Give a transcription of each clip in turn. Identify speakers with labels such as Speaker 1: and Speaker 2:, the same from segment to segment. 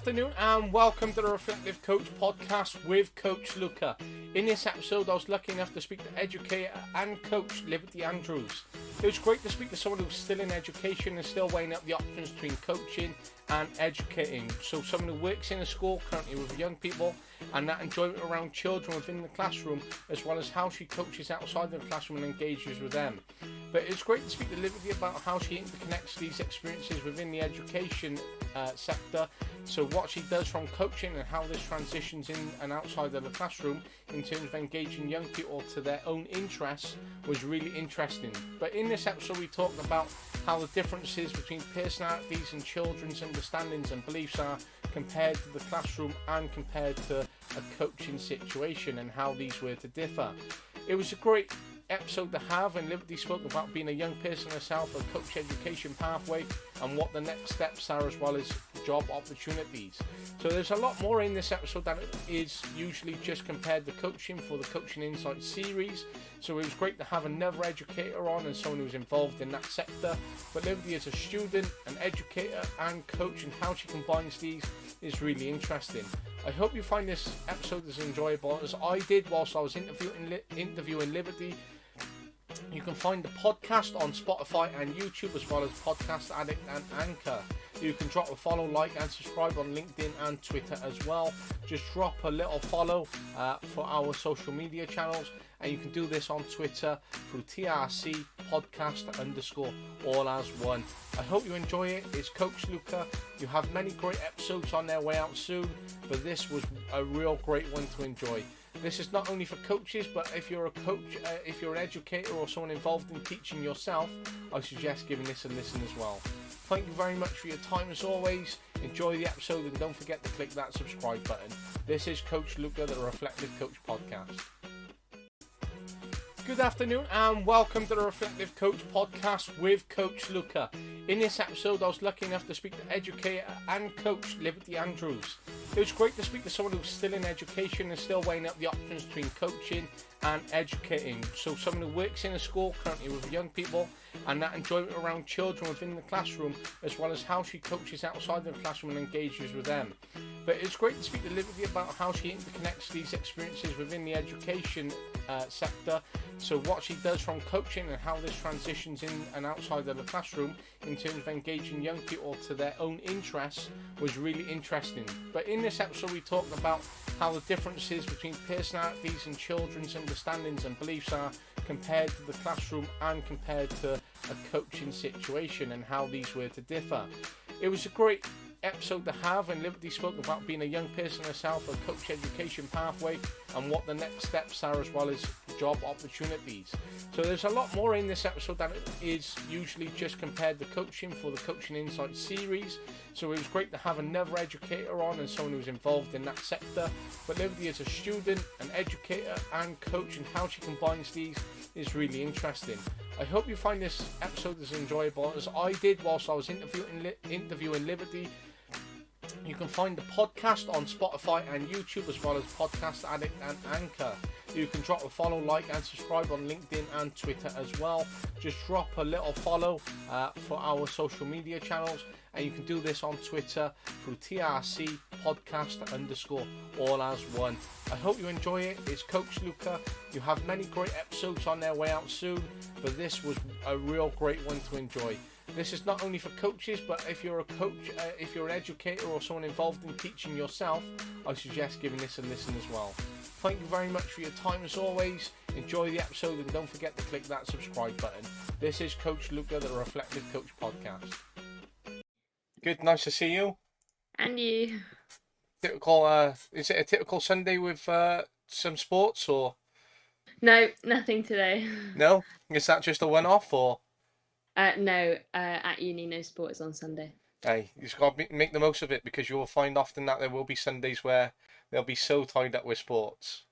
Speaker 1: afternoon and welcome to the Reflective Coach podcast with Coach Luca. In this episode, I was lucky enough to speak to Educator and Coach Liberty Andrews. It was great to speak to someone who's still in education and still weighing up the options between coaching and educating. So someone who works in a school currently with young people and that enjoyment around children within the classroom, as well as how she coaches outside the classroom and engages with them. But it's great to speak to Liberty about how she interconnects these experiences within the education sector. So what she does from coaching and how this transitions in and outside of the classroom in terms of engaging young people to their own interests was really interesting. But in this episode we talked about how the differences between personalities and children's understandings and beliefs are compared to the classroom and compared to a coaching situation and how these were to differ. It was a great episode to have, and Liberty spoke about being a young person herself, a coach education pathway, and what the next steps are, as well as job opportunities. So there's a lot more in this episode than it is usually just compared to coaching for the Coaching Insights series. So it was great to have another educator on and someone who's involved in that sector. But Liberty is a student, an educator and coach, and how she combines these is really interesting. I hope you find this episode as enjoyable as I did whilst I was interviewing Liberty. You can find the podcast on Spotify and YouTube, as well as Podcast Addict and Anchor. You can drop a follow, like and subscribe on LinkedIn and Twitter as well. Just drop a little follow for our social media channels, and you can do this on Twitter through TRC podcast _ all as one. I hope you enjoy it. It's Coach Luca. You have many great episodes on their way out soon, but this was a real great one to enjoy. This is not only for coaches, but if you're a coach, if you're an educator or someone involved in teaching yourself, I suggest giving this a listen as well. Thank you very much for your time as always. Enjoy the episode and don't forget to click that subscribe button. This is Coach Luca, the Reflective Coach podcast. Good afternoon and welcome to the Reflective Coach podcast with Coach Luca. In this episode, I was lucky enough to speak to Educator and Coach Liberty Andrews. It was great to speak to someone who's still in education and still weighing up the options between coaching and educating. So someone who works in a school currently with young people and that enjoyment around children within the classroom, as well as how she coaches outside the classroom and engages with them. But it's great to speak to Liberty about how she interconnects these experiences within the education sector. So what she does from coaching and how this transitions in and outside of the classroom in terms of engaging young people to their own interests was really interesting. But in this episode we talked about how the differences between personalities and children's understandings and beliefs are compared to the classroom and compared to a coaching situation and how these were to differ. It was a great episode to have, and Liberty spoke about being a young person herself, a coach education pathway, and what the next steps are, as well as job opportunities. So there's a lot more in this episode than it is usually just compared to coaching for the Coaching Insights series. So it was great to have another educator on and someone who's involved in that sector. But Liberty is a student, an educator and coach, and how she combines these is really interesting. I hope you find this episode as enjoyable as I did whilst I was interviewing Liberty. You can find the podcast on Spotify and YouTube, as well as Podcast Addict and Anchor. You can drop a follow, like and subscribe on LinkedIn and Twitter as well. Just drop a little follow for our social media channels, and you can do this on Twitter through TRC podcast _ all as one. I hope you enjoy it. It's Coach Luca. You have many great episodes on their way out soon, but this was a real great one to enjoy. This is not only for coaches, but if you're a coach, if you're an educator or someone involved in teaching yourself, I suggest giving this a listen as well. Thank you very much for your time as always. Enjoy the episode and don't forget to click that subscribe button. This is Coach Luca, the Reflective Coach podcast. Good, nice to see you.
Speaker 2: And you?
Speaker 1: Typical. Is it a typical Sunday with some sports or?
Speaker 2: No, nothing today.
Speaker 1: No, is that just a one-off or?
Speaker 2: No, at uni, no sports on Sunday.
Speaker 1: Hey, you just got to make the most of it, because you will find often that there will be Sundays where they'll be so tied up with sports.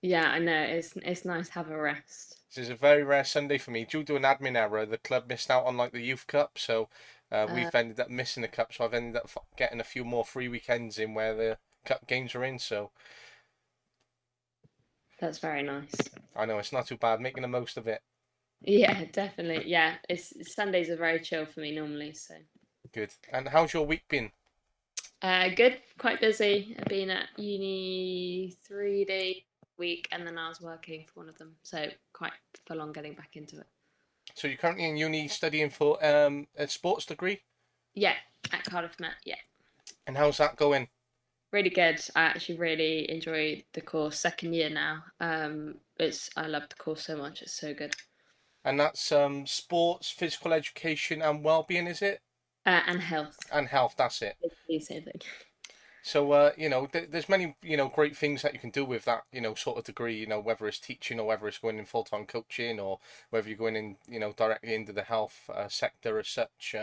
Speaker 2: Yeah, I know. It's nice to have a rest.
Speaker 1: This is a very rare Sunday for me. Due to an admin error, the club missed out on the youth cup, so we've ended up missing the cup. So I've ended up getting a few more free weekends in where the cup games are in. So
Speaker 2: that's very nice.
Speaker 1: I know, it's not too bad. Making the most of it.
Speaker 2: Yeah, definitely. Yeah, Sundays are very chill for me normally. So
Speaker 1: good. And how's your week been?
Speaker 2: Good, quite busy. I've been at uni 3 days a week, and then I was working for one of them, so quite full on getting back into it.
Speaker 1: So you're currently in uni studying for a sports degree,
Speaker 2: Yeah, at Cardiff Met. Yeah,
Speaker 1: and how's that going?
Speaker 2: really good. I actually really enjoy the course. Second year now. It's I love the course so much. It's so good.
Speaker 1: And that's sports, physical education, and well-being, is it?
Speaker 2: And health.
Speaker 1: And health, that's it.
Speaker 2: Basically the same thing.
Speaker 1: So, there's many, great things that you can do with that, sort of degree, whether it's teaching or whether it's going in full-time coaching or whether you're going in, directly into the health sector as such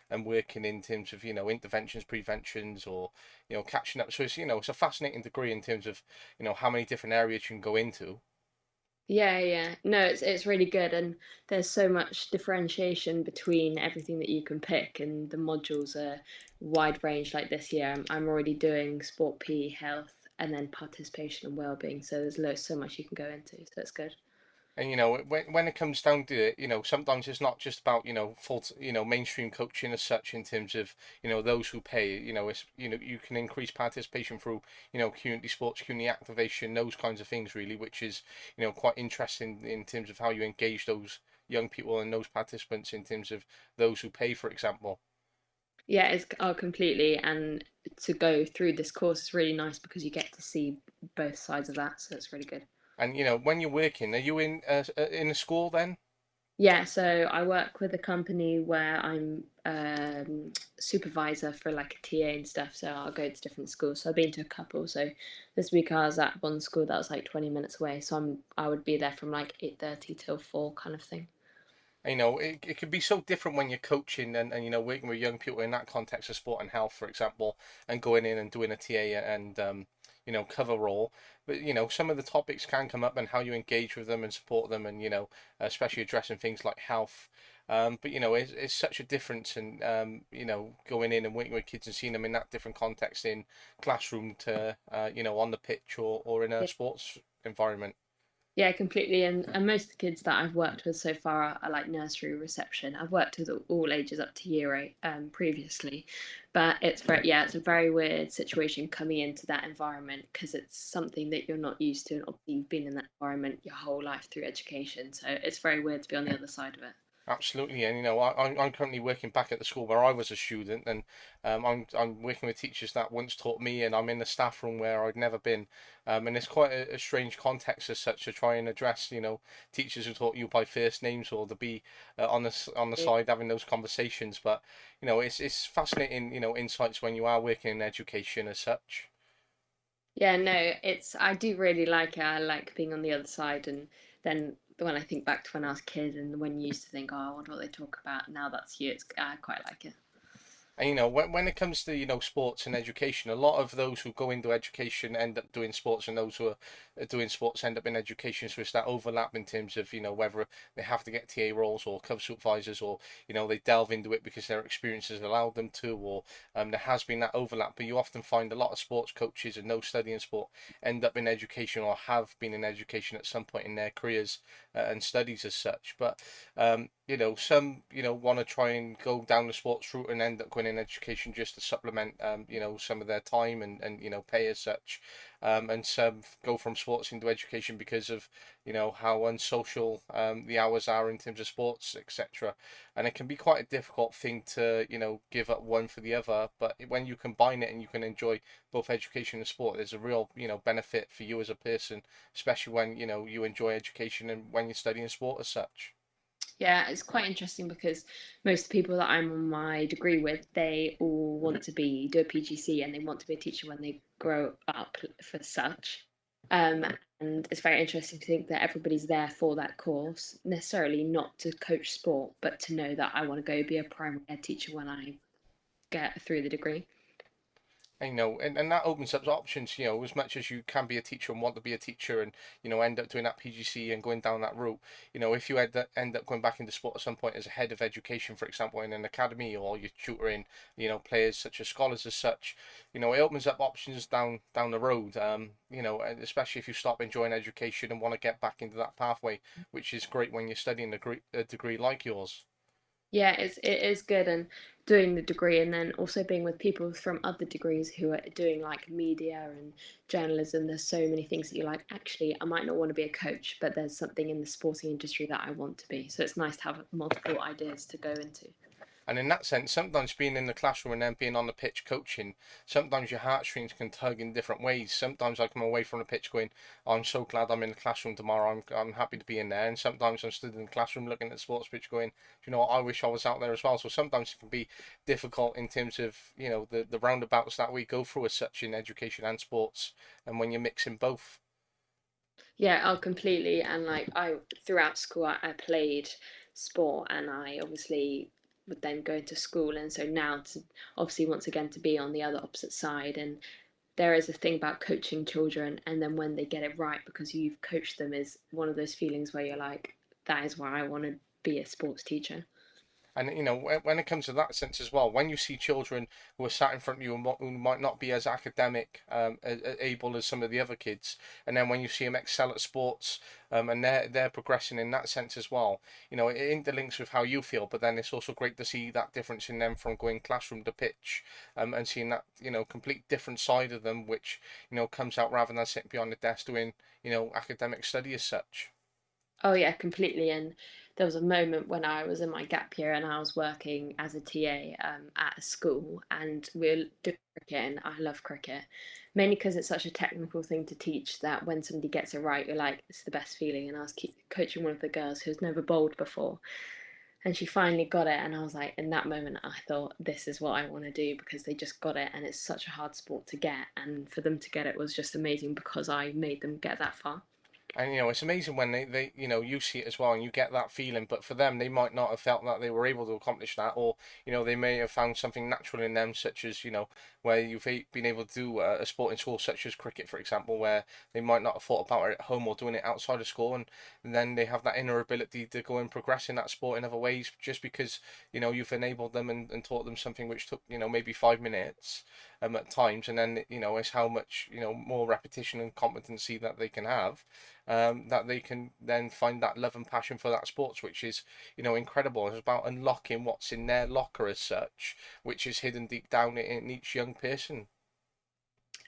Speaker 1: and working in terms of, interventions, preventions or, catching up. So it's a fascinating degree in terms of, how many different areas you can go into.
Speaker 2: Yeah, yeah. No, it's really good, and there's so much differentiation between everything that you can pick, and the modules are wide range. Like this year, I'm already doing sport, PE, health, and then participation and well-being. So there's so much you can go into. So it's good.
Speaker 1: And when it comes down to it, sometimes it's not just about mainstream coaching as such in terms of those who pay. It's you can increase participation through community sports, community activation, those kinds of things really, which is quite interesting in terms of how you engage those young people and those participants in terms of those who pay, for example.
Speaker 2: Yeah, it's completely. And to go through this course is really nice because you get to see both sides of that. So it's really good.
Speaker 1: And when you're working, are you in a school then?
Speaker 2: Yeah, so I work with a company where I'm supervisor for like a TA and stuff. So I'll go to different schools. So I've been to a couple. So this week I was at one school that was like 20 minutes away. So I would be there from like 8:30 till 4 kind of thing.
Speaker 1: It can be so different when you're coaching and working with young people in that context of sport and health, for example, and going in and doing a TA and cover role. But some of the topics can come up and how you engage with them and support them, and especially addressing things like health. But it's such a difference, and going in and working with kids and seeing them in that different context in classroom to on the pitch or in a
Speaker 2: Yeah.
Speaker 1: sports environment.
Speaker 2: Yeah, completely. And most of the kids that I've worked with so far are like nursery reception. I've worked with all ages up to year eight previously, but it's a very weird situation coming into that environment because it's something that you're not used to, and obviously you've been in that environment your whole life through education. So it's very weird to be on the other side of it.
Speaker 1: Absolutely, and I'm currently working back at the school where I was a student, and I'm working with teachers that once taught me, and I'm in the staff room where I'd never been, and it's quite a strange context as such to try and address teachers who taught you by first names or to be on the side having those conversations, but it's fascinating insights when you are working in education as such.
Speaker 2: Yeah, no, I do really like it. I like being on the other side, and then when I think back to when I was a kid and when you used to think, oh, I wonder what they talk about. Now that's you. I quite like it.
Speaker 1: And when it comes to sports and education, a lot of those who go into education end up doing sports, and those who are doing sports end up in education. So it's that overlap in terms of whether they have to get TA roles or cover supervisors, or they delve into it because their experiences allowed them to, or there has been that overlap. But you often find a lot of sports coaches and those studying sport end up in education or have been in education at some point in their careers and studies as such. But some want to try and go down the sports route and end up going in education just to supplement some of their time and pay as such. And some go from sports into education because of how unsocial the hours are in terms of sports, etc. And it can be quite a difficult thing to give up one for the other. But when you combine it and you can enjoy both education and sport, there's a real benefit for you as a person, especially when you enjoy education and when you're studying sport as such.
Speaker 2: Yeah, it's quite interesting because most people that I'm on my degree with, they all want to do a PGC and they want to be a teacher when they grow up for such. Um, and it's very interesting to think that everybody's there for that course, necessarily not to coach sport, but to know that I want to go be a primary ed teacher when I get through the degree.
Speaker 1: And, and that opens up options, as much as you can be a teacher and want to be a teacher and, end up doing that PGC and going down that route. If you end up going back into sport at some point as a head of education, for example, in an academy, or you're tutoring, players such as scholars as such, it opens up options down the road, and especially if you stop enjoying education and want to get back into that pathway, which is great when you're studying a degree like yours.
Speaker 2: Yeah, it is good, and doing the degree and then also being with people from other degrees who are doing like media and journalism. There's so many things that you're like, actually, I might not want to be a coach, but there's something in the sporting industry that I want to be. So it's nice to have multiple ideas to go into.
Speaker 1: And in that sense, sometimes being in the classroom and then being on the pitch coaching, sometimes your heartstrings can tug in different ways. Sometimes I come away from the pitch going, "Oh, I'm so glad I'm in the classroom tomorrow. I'm happy to be in there." And sometimes I'm stood in the classroom looking at the sports pitch going, "You know what, I wish I was out there as well." So sometimes it can be difficult in terms of, the roundabouts that we go through as such in education and sports, and when you're mixing both.
Speaker 2: Yeah, oh, completely. And like I, throughout school, I played sport, and I obviously would then go into school. And so now to obviously once again to be on the other opposite side, and there is a thing about coaching children, and then when they get it right because you've coached them is one of those feelings where you're like, that is why I want to be a sports teacher.
Speaker 1: And when it comes to that sense as well, when you see children who are sat in front of you and who might not be as academic able as some of the other kids, and then when you see them excel at sports, and they're progressing in that sense as well, it interlinks with how you feel. But then it's also great to see that difference in them from going classroom to pitch, and seeing that complete different side of them, which comes out rather than sitting behind the desk doing academic study as such.
Speaker 2: Oh yeah, completely. And there was a moment when I was in my gap year and I was working as a TA at a school, and we are doing cricket, and I love cricket, mainly because it's such a technical thing to teach that when somebody gets it right, you're like, it's the best feeling. And I was coaching one of the girls who's never bowled before, and she finally got it, and I was like, in that moment, I thought, this is what I want to do because they just got it, and it's such a hard sport to get, and for them to get it was just amazing because I made them get that far.
Speaker 1: And it's amazing when they you see it as well and you get that feeling, but for them they might not have felt that they were able to accomplish that, or they may have found something natural in them, such as where you've been able to do a sport in school, such as cricket, for example, where they might not have thought about it at home or doing it outside of school, and then they have that inner ability to go and progress in that sport in other ways, just because you've enabled them and taught them something which took maybe 5 minutes at times, and then it's how much more repetition and competency that they can have, that they can then find that love and passion for that sports, which is incredible. It's about unlocking what's in their locker as such, which is hidden deep down in each young person.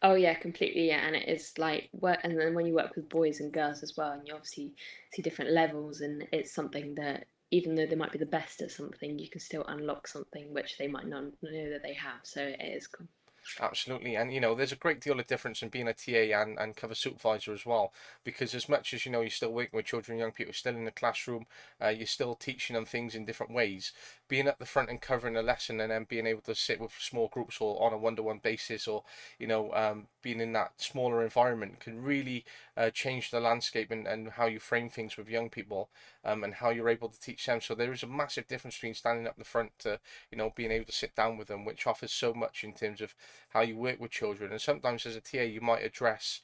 Speaker 2: Oh yeah, completely. Yeah, and it is like work, and then when you work with boys and girls as well, and you obviously see different levels, and it's something that even though they might be the best at something, you can still unlock something which they might not know that they have. So it is cool.
Speaker 1: Absolutely, and there's a great deal of difference in being a TA and cover supervisor as well, because as much as you're still working with children, young people, still in the classroom, you're still teaching them things in different ways. Being at the front and covering a lesson, and then being able to sit with small groups or on a one-to-one basis, or being in that smaller environment can really change the landscape and how you frame things with young people, and how you're able to teach them. So there is a massive difference between standing up the front to being able to sit down with them, which offers so much in terms of how you work with children. And sometimes as a TA, you might address,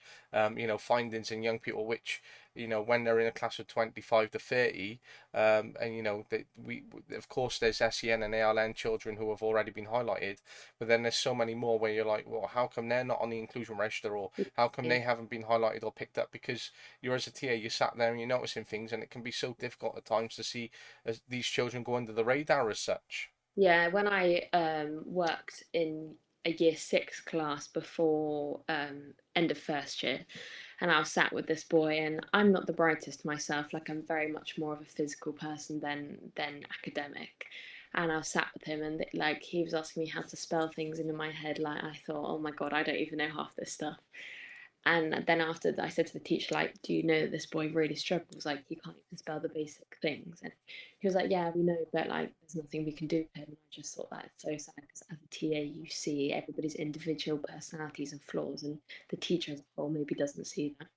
Speaker 1: findings in young people, which, when they're in a class of 25 to 30, and, of course, there's SEN and ALN children who have already been highlighted, but then there's so many more where you're like, well, how come they're not on the inclusion register, or how come
Speaker 2: Yeah.
Speaker 1: they haven't been highlighted or picked up? Because you're as a TA, you sat there and you're noticing things, and it can be so difficult at times to see these children go under the radar as such.
Speaker 2: Yeah, when I worked in a year 6 class before end of first year, and I was sat with this boy, and I'm not the brightest myself. Like I'm very much more of a physical person than academic. And I was sat with him, and like he was asking me how to spell things into my head. Like I thought, oh my God, I don't even know half this stuff. And then after I said to the teacher, like, do you know that this boy really struggles? Like, he can't even spell the basic things. And he was like, yeah, we know, but like, there's nothing we can do for him. And I just thought that it's so sad because as a TA, you see everybody's individual personalities and flaws, and the teacher as a whole maybe doesn't see that.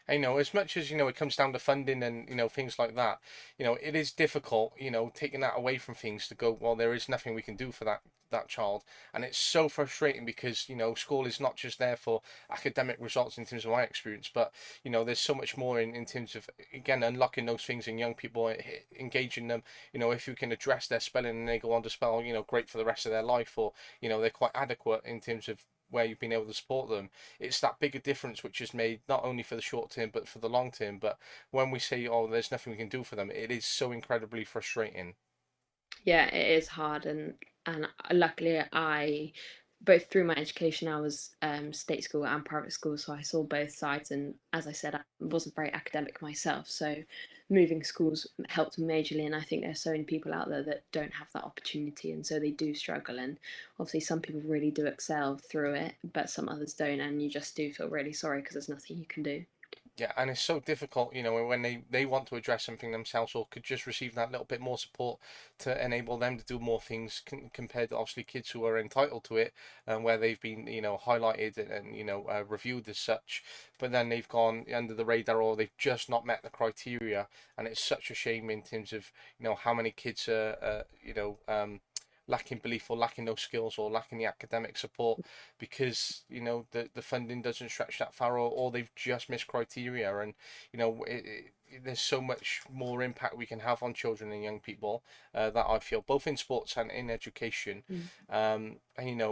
Speaker 1: As much as it comes down to funding and things like that, it is difficult, taking that away from things to go, well, there is nothing we can do for that child, and it's so frustrating because school is not just there for academic results in terms of my experience, but there's so much more in terms of, again, unlocking those things in young people, engaging them. If you can address their spelling and they go on to spell great for the rest of their life, or they're quite adequate in terms of where you've been able to support them. It's that bigger difference which is made not only for the short term but for the long term. But when we say, oh, there's nothing we can do for them, it is so incredibly frustrating.
Speaker 2: Yeah, it is hard, and luckily I both through my education I was state school and private school, so I saw both sides. And as I said, I wasn't very academic myself, so moving schools helped me majorly. And I think there's so many people out there that don't have that opportunity, and so they do struggle. And obviously, some people really do excel through it, but some others don't, and you just do feel really sorry because there's nothing you can do.
Speaker 1: Yeah, and it's so difficult, when they want to address something themselves or could just receive that little bit more support to enable them to do more things compared to obviously kids who are entitled to it and where they've been, highlighted and, reviewed as such, but then they've gone under the radar or they've just not met the criteria. And it's such a shame in terms of, how many kids are, lacking belief or lacking those skills or lacking the academic support because the funding doesn't stretch that far or they've just missed criteria. And there's so much more impact we can have on children and young people, that I feel both in sports and in education.
Speaker 2: Mm.
Speaker 1: And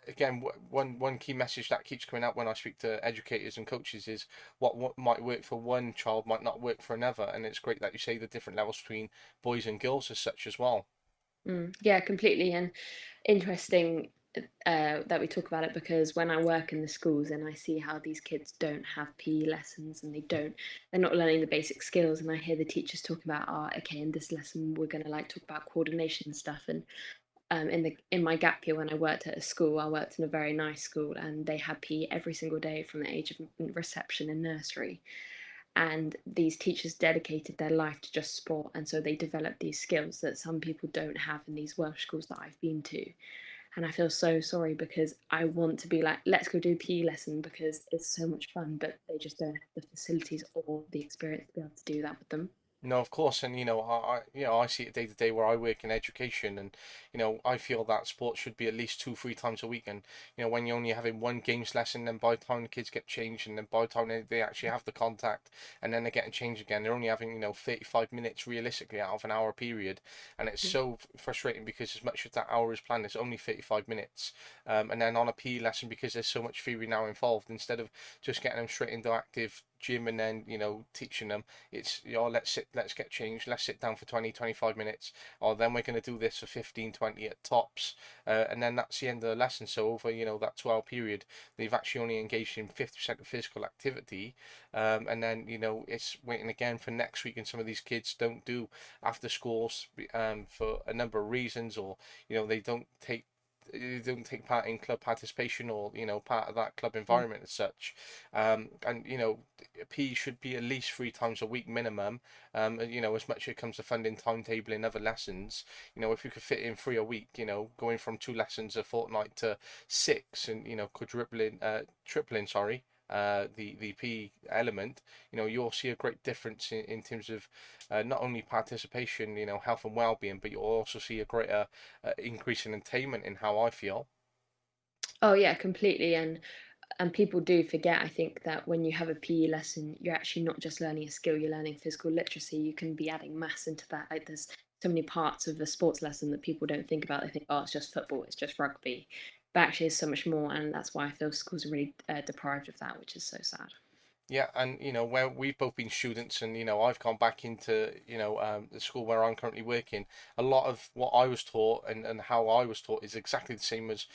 Speaker 1: again, one key message that keeps coming out when I speak to educators and coaches is what might work for one child might not work for another. And it's great that you say the different levels between boys and girls as such as well.
Speaker 2: Yeah, completely. And interesting that we talk about it, because when I work in the schools and I see how these kids don't have PE lessons and they're not learning the basic skills, and I hear the teachers talking about, oh, okay, in this lesson we're going to like talk about coordination and stuff. And in my gap year when I worked at a school, I worked in a very nice school, and they had PE every single day from the age of reception and nursery. And these teachers dedicated their life to just sport, and so they developed these skills that some people don't have in these Welsh schools that I've been to. And I feel so sorry because I want to be like, let's go do a PE lesson because it's so much fun, but they just don't have the facilities or the experience to be able to do that with them.
Speaker 1: No, of course, and I see it day to day where I work in education, and I feel that sports should be at least 2, 3 times a week. And when you're only having one games lesson, then by the time the kids get changed, and then by the time they actually have the contact, and then they're getting changed again, they're only having 35 minutes realistically out of an hour period. And it's
Speaker 2: Mm.
Speaker 1: so frustrating because as much as that hour is planned, it's only 35 minutes. And then on a PE lesson, because there's so much theory now involved, instead of just getting them straight into active gym and then teaching them, it's let's get changed, let's sit down for 20, 25 minutes, or then we're going to do this for 15, 20 at tops. And then that's the end of the lesson. So over that 12 period, they've actually only engaged in 50% of physical activity. And then it's waiting again for next week. And some of these kids don't do after schools, for a number of reasons, or they don't take part in club participation or part of that club
Speaker 2: Mm.
Speaker 1: environment as such. And PE should be at least 3 times a week minimum. As much as it comes to funding timetable in other lessons, if you could fit in 3 a week, going from 2 lessons a fortnight to 6, and tripling, sorry, the PE element, you'll see a great difference in terms of not only participation, health and well-being, but you'll also see a greater increase in attainment in how I feel.
Speaker 2: Oh yeah, completely. And people do forget, I think, that when you have a PE lesson, you're actually not just learning a skill, you're learning physical literacy. You can be adding maths into that. Like there's so many parts of a sports lesson that people don't think about. They think, oh, it's just football, it's just rugby. But actually, it's so much more. And that's why I feel schools are really deprived of that, which is so sad.
Speaker 1: Yeah, and where we've both been students, and I've gone back into the school where I'm currently working. A lot of what I was taught and how I was taught is exactly the same as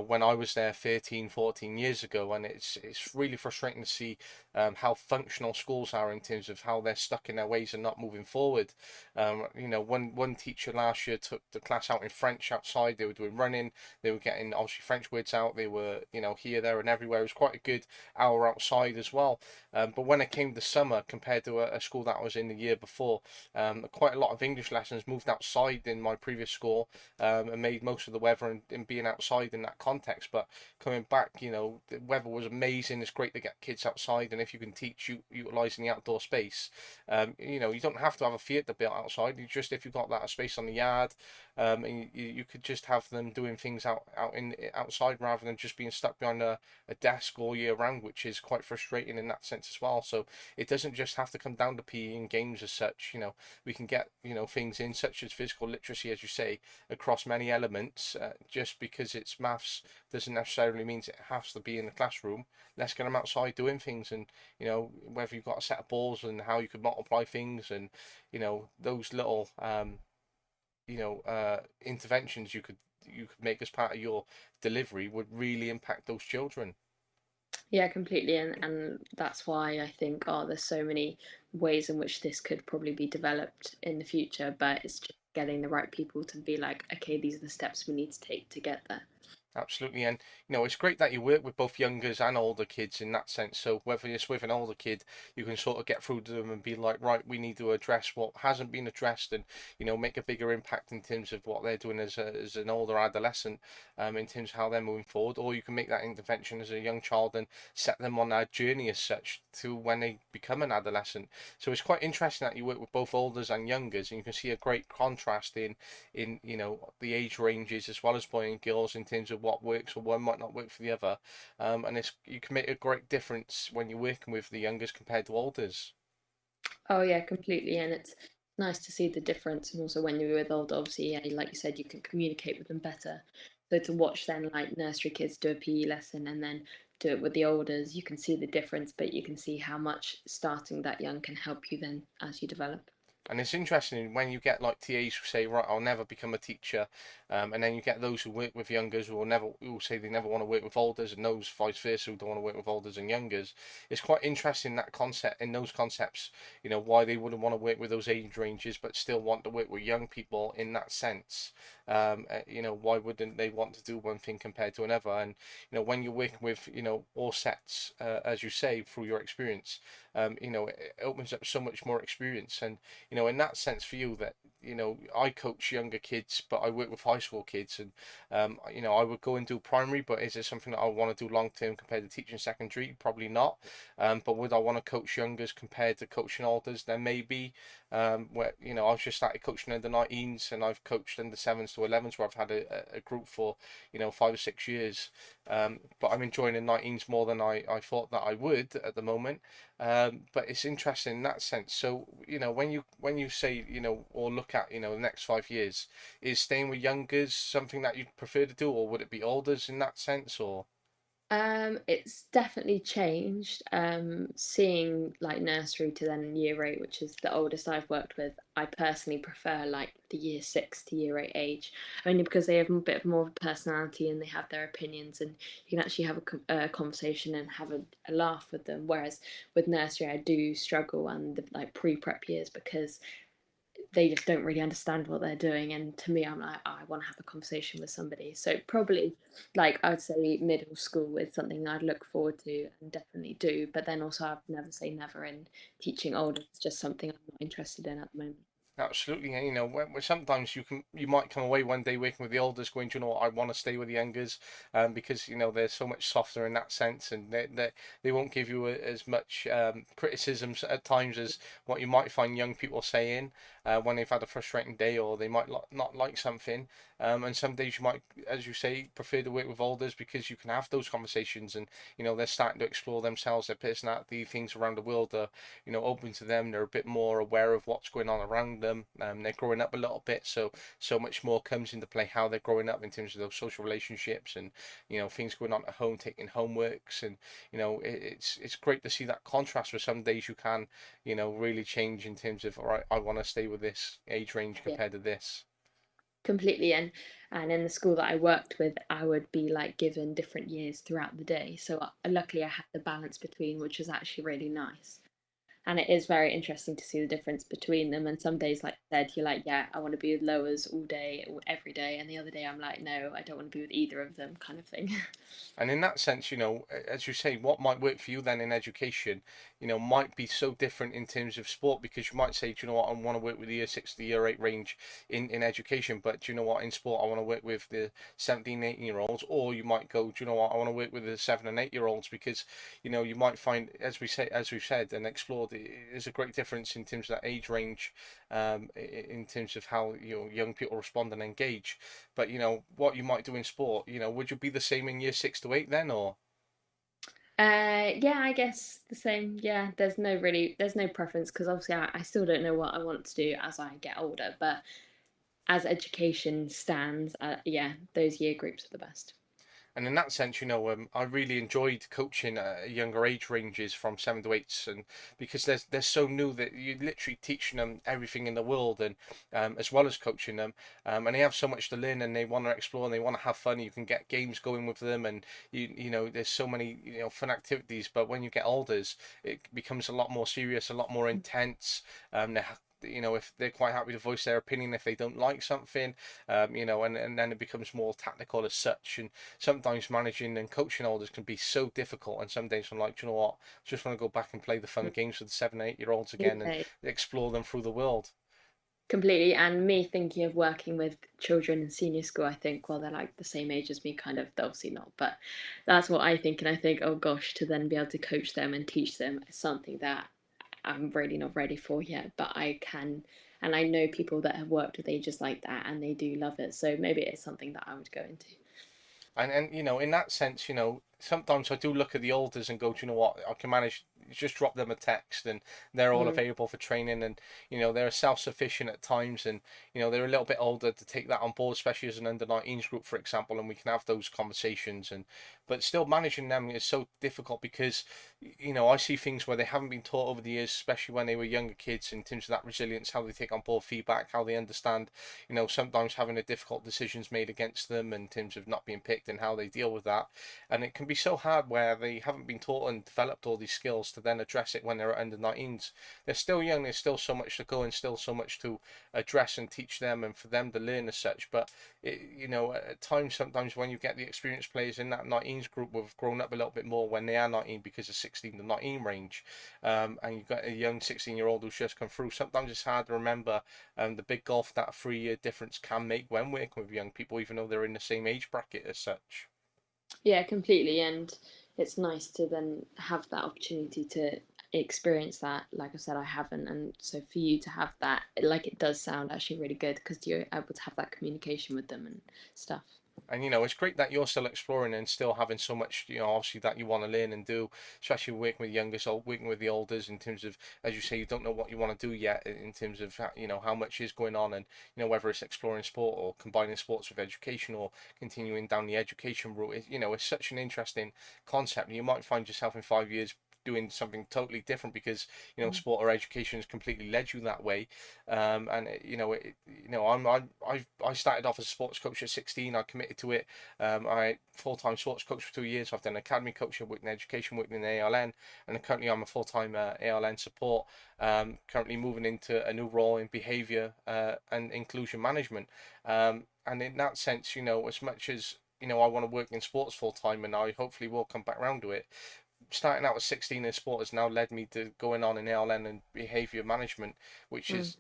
Speaker 1: when I was there 13, 14 years ago. And it's really frustrating to see how functional schools are in terms of how they're stuck in their ways and not moving forward. One teacher last year took the class out in French outside. They were doing running, they were getting obviously French words out. They were here, there, and everywhere. It was quite a good hour outside as well. But when it came to summer, compared to a school that I was in the year before, quite a lot of English lessons moved outside in my previous school, and made most of the weather and being outside in that context. But coming back, the weather was amazing. It's great to get kids outside, and if you can teach utilizing the outdoor space, you don't have to have a theatre built outside. You just, if you've got that space on the yard, and you could just have them doing things outside rather than just being stuck behind a desk all year round, which is quite frustrating in that sense as well. So it doesn't just have to come down to PE and games as such. We can get things in such as physical literacy, as you say, across many elements. Just because it's maths doesn't necessarily mean it has to be in the classroom. Let's get them outside doing things, and whether you've got a set of balls and how you could multiply things, and those little interventions you could make as part of your delivery would really impact those children.
Speaker 2: Yeah, completely. And that's why I think, oh, there's so many ways in which this could probably be developed in the future, but it's just getting the right people to be like, okay, these are the steps we need to take to get there.
Speaker 1: Absolutely, and it's great that you work with both youngers and older kids in that sense. So whether it's with an older kid, you can sort of get through to them and be like, right, we need to address what hasn't been addressed, and make a bigger impact in terms of what they're doing as an older adolescent, in terms of how they're moving forward. Or you can make that intervention as a young child and set them on that journey as such to when they become an adolescent. So it's quite interesting that you work with both olders and youngers, and you can see a great contrast in the age ranges as well as boy and girls in terms of what works or what might not work for the other. And it's you can make a great difference when you're working with the youngest compared to olders.
Speaker 2: Oh yeah, completely. And it's nice to see the difference. And also when you're with older, obviously, yeah, like you said, you can communicate with them better. So to watch then like nursery kids do a PE lesson and then do it with the elders, you can see the difference, but you can see how much starting that young can help you then as you develop.
Speaker 1: And it's interesting when you get like TAs who say, right, I'll never become a teacher, and then you get those who work with youngers who will say they never want to work with olders, and those vice versa who don't want to work with olders and youngers. It's quite interesting that concept in those concepts, why they wouldn't want to work with those age ranges, but still want to work with young people in that sense. Why wouldn't they want to do one thing compared to another? And when you're working with all sets, as you say, through your experience, it opens up so much more experience. And in that sense for you that, I coach younger kids, but I work with high school kids, and, I would go and do primary, but is it something that I want to do long term compared to teaching secondary? Probably not. But would I want to coach youngers compared to coaching olders? Then maybe, where, I've just started coaching under 19s and I've coached under 7s to 11s where I've had a group for, 5 or 6 years. But I'm enjoying the 19s more than I thought that I would at the moment. But it's interesting in that sense. So, when you say, or look at, the next 5 years, is staying with youngers something that you'd prefer to do, or would it be olders in that sense, or?
Speaker 2: It's definitely changed. Seeing like nursery to then year eight, which is the oldest I've worked with, I personally prefer like the year six to year eight age, only because they have a bit more of a personality and they have their opinions, and you can actually have a conversation and have a laugh with them. Whereas with nursery, I do struggle and the like pre-prep years because they just don't really understand what they're doing. And to me, I'm like, oh, I want to have a conversation with somebody. So probably, like I would say, middle school is something I'd look forward to and definitely do. But then also, I'd never say never in teaching older. It's just something I'm not interested in at the moment.
Speaker 1: Absolutely, and when sometimes you might come away one day working with the elders, going, do you know what, I want to stay with the youngers, because they're so much softer in that sense, and they won't give you as much criticisms at times as what you might find young people saying when they've had a frustrating day or they might not like something. And some days you might, as you say, prefer to work with elders because you can have those conversations, and they're starting to explore themselves, their personality, things around the world are open to them. They're a bit more aware of what's going on around them. They're growing up a little bit, so much more comes into play how they're growing up in terms of those social relationships and things going on at home, taking homeworks, and it's great to see that contrast. With some days you can really change in terms of, all right, I want to stay with this age range
Speaker 2: Yeah,
Speaker 1: compared to this.
Speaker 2: completely. And in the school that I worked with, I would be like given different years throughout the day. So luckily, I had the balance between, which was actually really nice. And it is very interesting to see the difference between them. And some days, like I said, you're like, yeah, I want to be with lowers all day, every day. And the other day, I'm like, no, I don't want to be with either of them, kind of thing.
Speaker 1: And in that sense, as you say, what might work for you then in education, might be so different in terms of sport, because you might say, do you know what, I want to work with the year six to the year eight range in education, but do you know what, in sport, I want to work with the 17, 18-year-olds, or you might go, do you know what, I want to work with the 7 and 8-year-olds, because, you might find, as we've said and explored, there's a great difference in terms of that age range, in terms of how, young people respond and engage. But what you might do in sport, would you be the same in year six to eight then, or?
Speaker 2: Yeah, I guess the same. Yeah, there's no preference because obviously I still don't know what I want to do as I get older. But as education stands, yeah, those year groups are the best.
Speaker 1: And in that sense, I really enjoyed coaching younger age ranges from 7 to 8s, and because they're so new that you're literally teaching them everything in the world, and as well as coaching them, and they have so much to learn, and they want to explore, and they want to have fun. You can get games going with them, and there's so many fun activities. But when you get older, it becomes a lot more serious, a lot more intense. They if they're quite happy to voice their opinion if they don't like something, and then it becomes more tactical as such. And sometimes managing and coaching olders can be so difficult. And some days I'm like, "Do you know what? I just want to go back and play the fun
Speaker 2: Mm.
Speaker 1: games with the 7, 8 year olds again and
Speaker 2: Yeah,
Speaker 1: explore them through the world."
Speaker 2: completely. And me thinking of working with children in senior school, I think, well, they're like the same age as me, kind of. They're obviously not, but that's what I think. And I think, oh gosh, to then be able to coach them and teach them is something that I'm really not ready for yet, but I can. And I know people that have worked with ages like that and they do love it. So maybe it's something that I would go into.
Speaker 1: And in that sense, sometimes I do look at the olders and go, "Do you know what? I can manage. Just drop them a text, and they're all
Speaker 2: Mm.
Speaker 1: available for training." And they're self-sufficient at times, and they're a little bit older to take that on board, especially as an under 19s group, for example. And we can have those conversations, and but still managing them is so difficult because I see things where they haven't been taught over the years, especially when they were younger kids, in terms of that resilience, how they take on board feedback, how they understand sometimes having a difficult decisions made against them in terms of not being picked and how they deal with that. And it can be so hard where they haven't been taught and developed all these skills to then address it when they're under 19s. They're still young, there's still so much to go and still so much to address and teach them and for them to learn as such. But, at times, sometimes when you get the experienced players in that 19s group who have grown up a little bit more when they are 19 because of 16 to 19 range, and you've got a young 16-year-old who's just come through, sometimes it's hard to remember the big gulf that 3 year difference can make when working with young people, even though they're in the same age bracket as such.
Speaker 2: Yeah, completely. And it's nice to then have that opportunity to experience that. Like I said, I haven't. And so for you to have that, like it does sound actually really good because you're able to have that communication with them and stuff.
Speaker 1: And it's great that you're still exploring and still having so much, obviously that you want to learn and do, especially working with the youngest or working with the olders in terms of, as you say, you don't know what you want to do yet in terms of, how much is going on and, whether it's exploring sport or combining sports with education or continuing down the education route. It's such an interesting concept. You might find yourself in 5 years doing something totally different because
Speaker 2: Mm.
Speaker 1: sport or education has completely led you that way. And I started off as a sports coach at 16. I committed to it. I full-time sports coach for 2 years. I've done academy coaching, worked in education, worked in ALN, and currently I'm a full-time ALN support. Currently moving into a new role in behaviour and inclusion management. And in that sense, as much as I want to work in sports full time, and I hopefully will come back round to it. Starting out at 16 in sport has now led me to going on in ALN and behaviour management, which
Speaker 2: Mm.
Speaker 1: is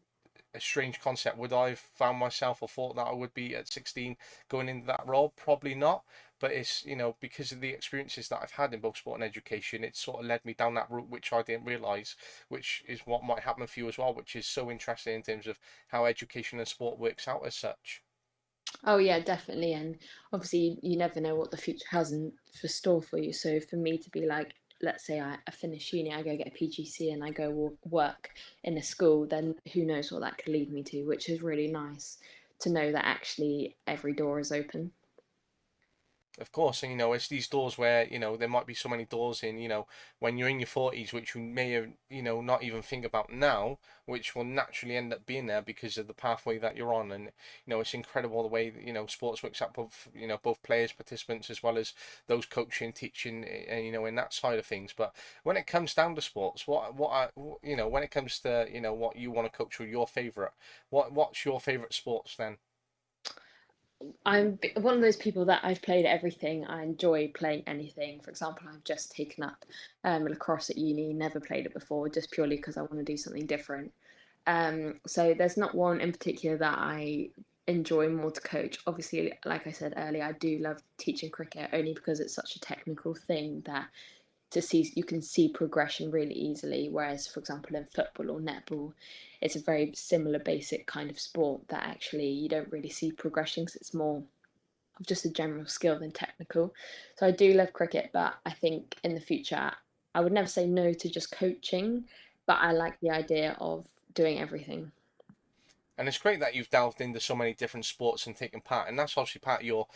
Speaker 1: a strange concept. Would I have found myself or thought that I would be at 16 going into that role? Probably not. But it's, because of the experiences that I've had in both sport and education, it's sort of led me down that route, which I didn't realise, which is what might happen for you as well, which is so interesting in terms of how education and sport works out as such.
Speaker 2: Oh yeah, definitely. And obviously, you never know what the future has in for store for you. So for me to be like, let's say I finish uni, I go get a PGC, and I go work in a school, then who knows what that could lead me to, which is really nice to know that actually every door is open.
Speaker 1: Of course, and it's these doors where there might be so many doors in when you're in your 40s, which you may have not even think about now, which will naturally end up being there because of the pathway that you're on. And it's incredible the way that sports works out, both both players, participants, as well as those coaching, teaching, and in that side of things. But when it comes down to sports, when it comes to what you want to coach or your favorite, what's your favorite sports then?
Speaker 2: One of those people that I've played everything. I enjoy playing anything. For example, I've just taken up lacrosse at uni, never played it before, just purely because I want to do something different. So there's not one in particular that I enjoy more to coach. Obviously, like I said earlier, I do love teaching cricket only because it's such a technical thing that to see you can see progression really easily. Whereas, for example, in football or netball, it's a very similar basic kind of sport that actually you don't really see progression because it's more of just a general skill than technical. So I do love cricket, but I think in the future I would never say no to just coaching, but I like the idea of doing everything.
Speaker 1: And it's great that you've delved into so many different sports and taken part, and that's obviously part of your,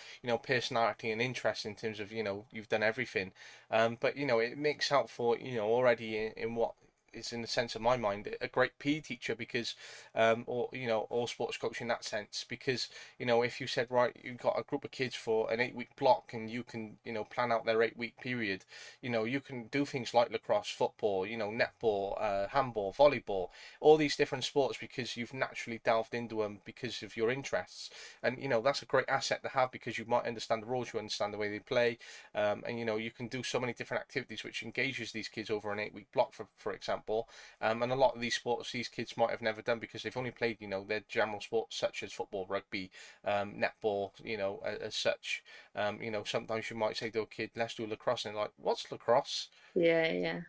Speaker 1: personality and interest in terms of, you've done everything. But it makes out for, already in what is in the sense of my mind a great PE teacher because, or or sports coach in that sense because if you said right, you've got a group of kids for an 8 week block and you can plan out their 8 week period, you can do things like lacrosse, football, netball, handball, volleyball, all these different sports because you've naturally delved into them because of your interests. And that's a great asset to have because you might understand the rules, you understand the way they play, and you can do so many different activities which engages these kids over an 8 week block, for example. And a lot of these sports these kids might have never done because they've only played their general sports such as football, rugby, netball, as such. Sometimes you might say to a kid, let's do lacrosse, and they're like, what's lacrosse?
Speaker 2: Yeah, yeah,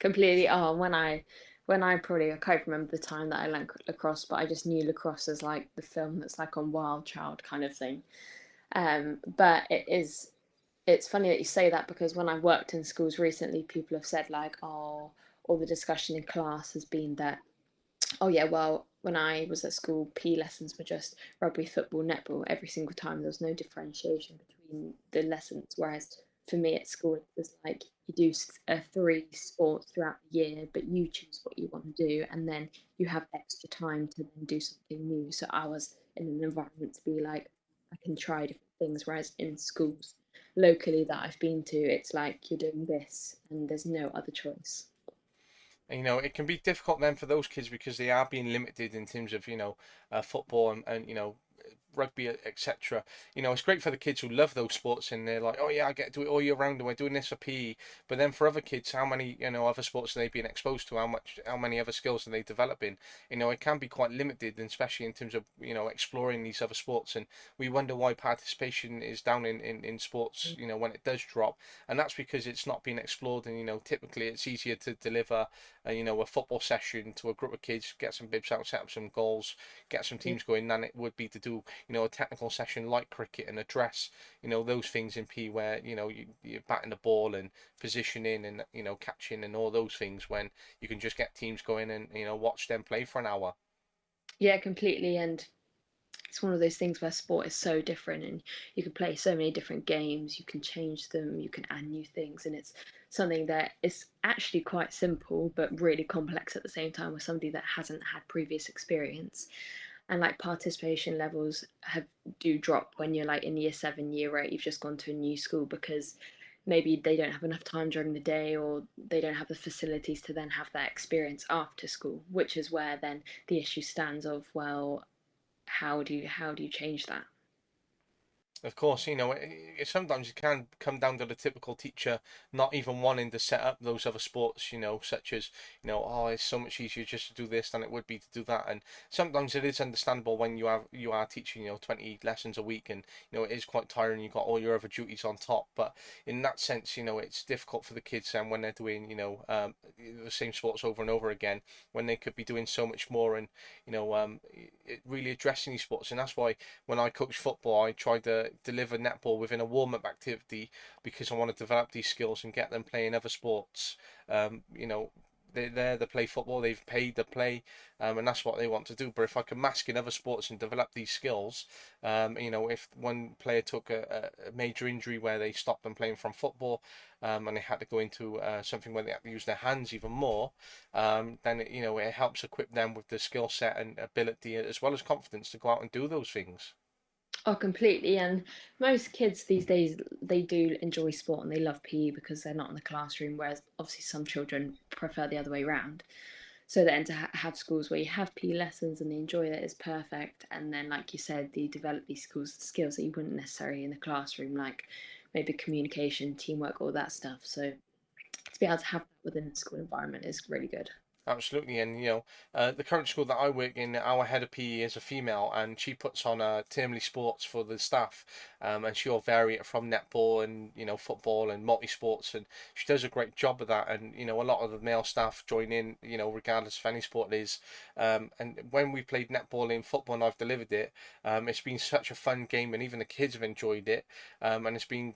Speaker 2: completely. Oh, when I probably I can't remember the time that I learned lacrosse, but I just knew lacrosse as like the film that's like on Wild Child kind of thing. But it's funny that you say that because when I worked in schools recently, people have said like, oh, all the discussion in class has been that, oh yeah, well, when I was at school, PE lessons were just rugby, football, netball every single time. There was no differentiation between the lessons. Whereas for me at school, it was like you do three sports throughout the year, but you choose what you want to do, and then you have extra time to then do something new. So I was in an environment to be like, I can try different things. Whereas in schools locally that I've been to, it's like you're doing this, and there's no other choice.
Speaker 1: And, it can be difficult then for those kids because they are being limited in terms of, football and rugby, etc. It's great for the kids who love those sports and they're like, oh yeah, I get to do it all year round and we're doing this for PE. But then for other kids, how many, other sports are they being exposed to? How many other skills are they developing? It can be quite limited, and especially in terms of, exploring these other sports. And we wonder why participation is down in sports, when it does drop. And that's because it's not being explored. And, typically it's easier to deliver, a football session to a group of kids, get some bibs out, set up some goals, get some teams going than it would be to do a technical session like cricket and address those things in P where you're batting the ball and positioning and catching and all those things when you can just get teams going and watch them play for an hour.
Speaker 2: Yeah, completely. And it's one of those things where sport is so different and you can play so many different games, you can change them, you can add new things, and it's something that is actually quite simple but really complex at the same time with somebody that hasn't had previous experience. And like participation levels have do drop when you're like in year 7, year 8, you've just gone to a new school because maybe they don't have enough time during the day or they don't have the facilities to then have that experience after school, which is where then the issue stands of, well, how do you change that?
Speaker 1: Of course, sometimes it can come down to the typical teacher not even wanting to set up those other sports, such as, oh, it's so much easier just to do this than it would be to do that. And sometimes it is understandable when you are teaching, 20 lessons a week and, it is quite tiring. You've got all your other duties on top. But in that sense, it's difficult for the kids and when they're doing, the same sports over and over again, when they could be doing so much more and, really addressing these sports. And that's why when I coach football, I try to deliver netball within a warm up activity because I want to develop these skills and get them playing other sports. You know, they're there to play football, they've paid to play, and that's what they want to do. But if I can mask in other sports and develop these skills, if one player took a major injury where they stopped them playing from football, and they had to go into something where they had to use their hands even more, then it helps equip them with the skill set and ability as well as confidence to go out and do those things.
Speaker 2: Oh, completely. And most kids these days, they do enjoy sport and they love PE because they're not in the classroom, whereas obviously some children prefer the other way around. So then to have schools where you have PE lessons and they enjoy it is perfect. And then, like you said, they develop these skills that you wouldn't necessarily in the classroom, like maybe communication, teamwork, all that stuff. So to be able to have that within the school environment is really good.
Speaker 1: Absolutely, and the current school that I work in, our head of PE is a female, and she puts on termly sports for the staff, and she'll vary it from netball and football and multi sports, and she does a great job of that. And a lot of the male staff join in, regardless of any sport it is. And when we played netball in football, and I've delivered it, it's been such a fun game, and even the kids have enjoyed it, and it's been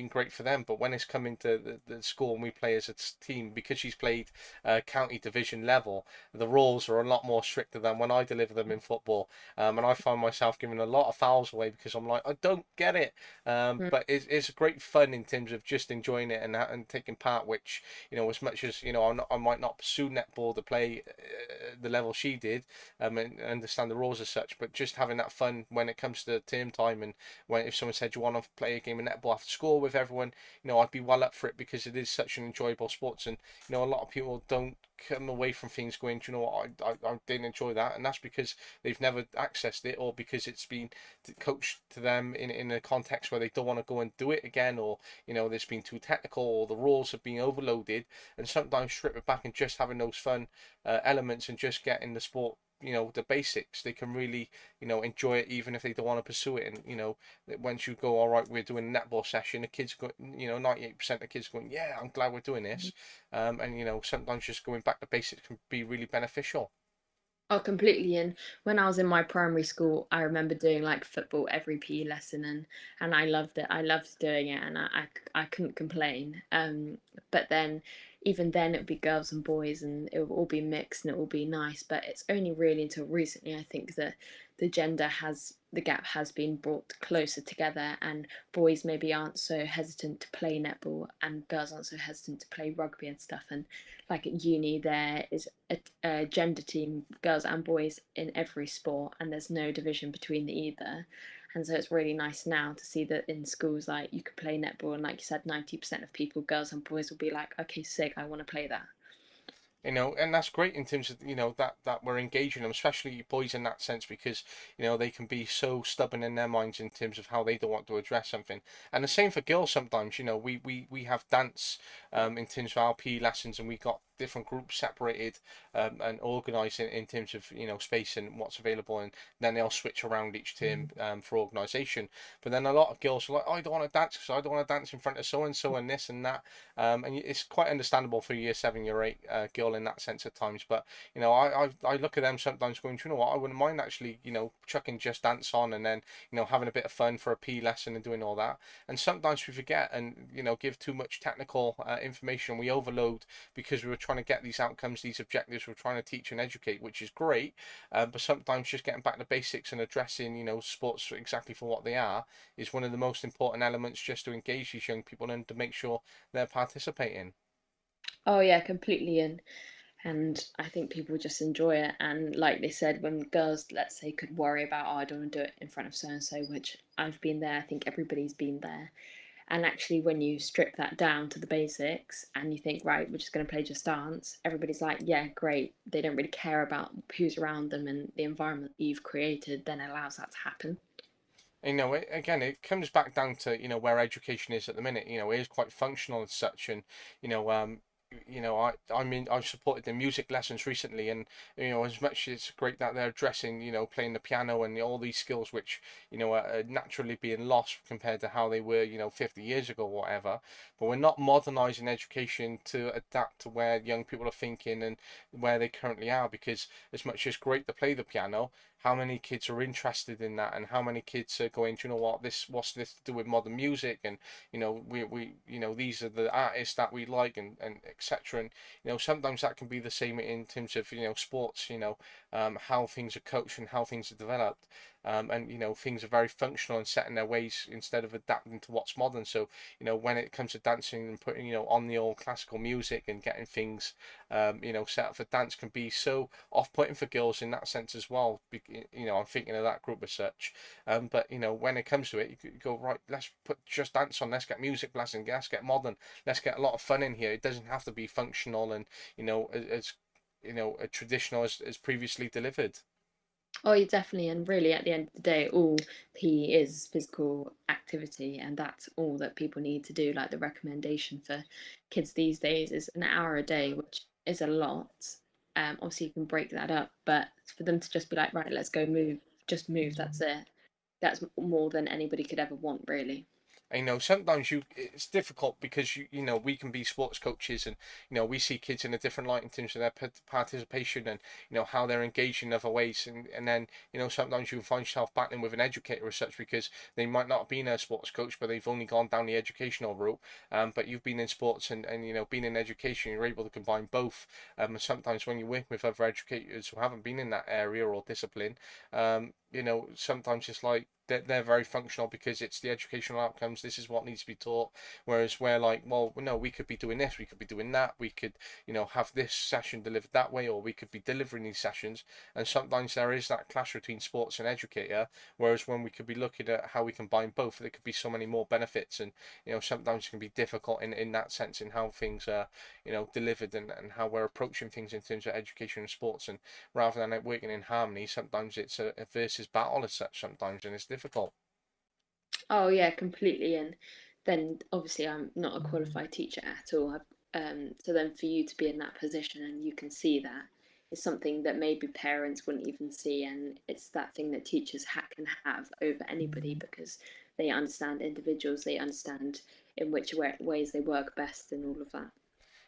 Speaker 1: great for them. But when it's come into the school and we play as a team, because she's played county division education level, the rules are a lot more stricter than when I deliver them in football. And I find myself giving a lot of fouls away because I'm like, I don't get it.
Speaker 2: Mm.
Speaker 1: But it's great fun in terms of just enjoying it and taking part. Which, as much as I might not pursue netball to play the level she did, and understand the rules as such, but just having that fun when it comes to term time, and when if someone said you want to play a game of netball after school with everyone, I'd be well up for it because it is such an enjoyable sport. And a lot of people don't come away from things going, do you know what, I didn't enjoy that, and that's because they've never accessed it, or because it's been coached to them in a context where they don't want to go and do it again, or there's been too technical, or the rules have been overloaded. And sometimes strip it back and just having those fun elements and just getting the sport, the basics, they can really enjoy it even if they don't want to pursue it. And once you go, all right, we're doing a netball session, the kids go, 98% of the kids going, yeah, I'm glad we're doing this. And sometimes just going back to basics can be really beneficial.
Speaker 2: Oh, completely. And when I was in my primary school, I remember doing like football every PE lesson, and I loved it. I loved doing it, and I couldn't complain. But then, even then, it would be girls and boys, and it would all be mixed, and it will be nice. But it's only really until recently, I think, that the gap has been brought closer together, and boys maybe aren't so hesitant to play netball, and girls aren't so hesitant to play rugby and stuff. And like at uni, there is a gender team, girls and boys in every sport, and there's no division between the either. And so it's really nice now to see that in schools, like you could play netball, and like you said, 90% of people, girls and boys, will be like, okay, sick, I want to play that.
Speaker 1: And that's great in terms of that we're engaging them, especially boys in that sense, because they can be so stubborn in their minds in terms of how they don't want to address something. And the same for girls sometimes. We have dance in terms of our PE lessons, and we got different groups separated and organised in terms of space and what's available, and then they'll switch around each term for organisation. But then a lot of girls are like, oh, I don't want to dance because I don't want to dance in front of so and so and this and that. And it's quite understandable for year seven, year eight girl in that sense at times. But I look at them sometimes going, you know what, I wouldn't mind actually chucking just dance on, and then having a bit of fun for a P lesson and doing all that. And sometimes we forget and give too much technical information. We overload because we were trying to get these outcomes, these objectives. We're trying to teach and educate, which is great. But sometimes just getting back to basics and addressing sports exactly for what they are is one of the most important elements, just to engage these young people and to make sure they're participating.
Speaker 2: Oh yeah, completely. And I think people just enjoy it. And like they said, when girls, let's say, could worry about, oh, I don't want to do it in front of so and so, which I've been there, I think everybody's been there. And actually, when you strip that down to the basics and you think, right, we're just going to play Just Dance, everybody's like, yeah, great. They don't really care about who's around them, and the environment that you've created then allows that to happen.
Speaker 1: Again, it comes back down to where education is at the minute. It is quite functional as such, and you know um I've supported the music lessons recently, and as much as it's great that they're addressing playing the piano and all these skills which are naturally being lost compared to how they were 50 years ago or whatever. But we're not modernizing education to adapt to where young people are thinking and where they currently are, because as much as great to play the piano, how many kids are interested in that, and how many kids are going, do you know what, this what's this to do with modern music, and we these are the artists that we like, and etc. And sometimes that can be the same in terms of sports, how things are coached and how things are developed. And things are very functional and set in their ways instead of adapting to what's modern. So when it comes to dancing and putting on the old classical music and getting things set up for dance can be so off-putting for girls in that sense as well. I'm thinking of that group as such. But when it comes to it, you could go, right, let's put just dance on, let's get music blasting, let's get modern, let's get a lot of fun in here. It doesn't have to be functional and as traditional as previously delivered.
Speaker 2: Oh, yeah, definitely. And really, at the end of the day, all PE is physical activity, and that's all that people need to do. Like the recommendation for kids these days is an hour a day, which is a lot. Obviously, you can break that up, but for them to just be like, right, let's go move, just move, that's it. That's more than anybody could ever want, really.
Speaker 1: And, sometimes it's difficult because we can be sports coaches, and we see kids in a different light in terms of their participation, and how they're engaged in other ways, and then sometimes you find yourself battling with an educator as such, because they might not have been a sports coach, but they've only gone down the educational route. But you've been in sports, and been in education, you're able to combine both. And sometimes when you work with other educators who haven't been in that area or discipline, sometimes it's like they're very functional because it's the educational outcomes. This is what needs to be taught. Whereas we're like, well, no, we could be doing this, we could be doing that, we could, have this session delivered that way, or we could be delivering these sessions. And sometimes there is that clash between sports and educator. Whereas when we could be looking at how we combine both, there could be so many more benefits. And sometimes it can be difficult in that sense, in how things are, delivered, and how we're approaching things in terms of education and sports. And rather than it working in harmony, sometimes it's a versus battle as such sometimes, and it's difficult.
Speaker 2: Oh yeah, completely. And then obviously I'm not a qualified teacher at all. So then for you to be in that position and you can see that is something that maybe parents wouldn't even see, and it's that thing that teachers can have over anybody because they understand individuals, they understand in which ways they work best, and all of that.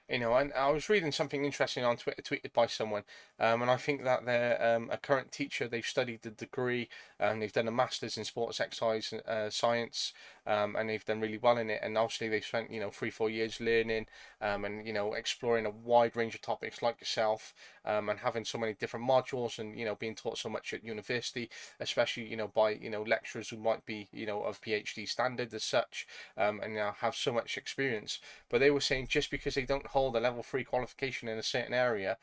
Speaker 1: And I was reading something interesting on Twitter, tweeted by someone, and I think that they're a current teacher. They've studied the degree, and they've done a master's in sports exercise science, and they've done really well in it. And obviously, they've spent 3-4 years learning, and exploring a wide range of topics like yourself, and having so many different modules, and being taught so much at university, especially by lecturers who might be of PhD standard as such, and have so much experience. But they were saying just because they don't hold a level 3 qualification in a certain area,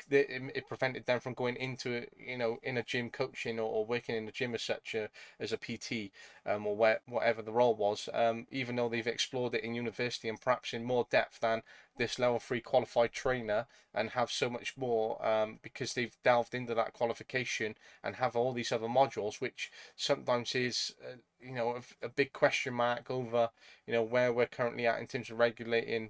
Speaker 1: it prevented them from going into in a gym coaching, or working in the gym as such, as a PT, or whatever the role was, even though they've explored it in university and perhaps in more depth than this level 3 qualified trainer, and have so much more, because they've delved into that qualification and have all these other modules, which sometimes is a big question mark over where we're currently at in terms of regulating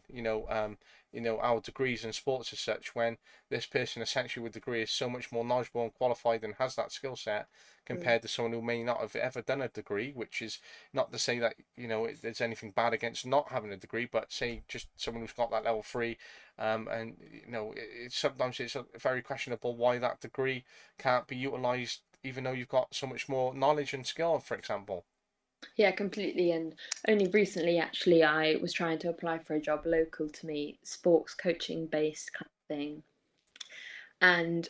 Speaker 1: our degrees in sports as such, when this person essentially with degree is so much more knowledgeable and qualified and has that skill set
Speaker 2: Mm.
Speaker 1: compared to someone who may not have ever done a degree. Which is not to say that there's anything bad against not having a degree, but say just someone who's got that level 3, and sometimes it's very questionable why that degree can't be utilized even though you've got so much more knowledge and skill, for example.
Speaker 2: Yeah, completely. And only recently, actually, I was trying to apply for a job local to me, sports coaching based kind of thing. And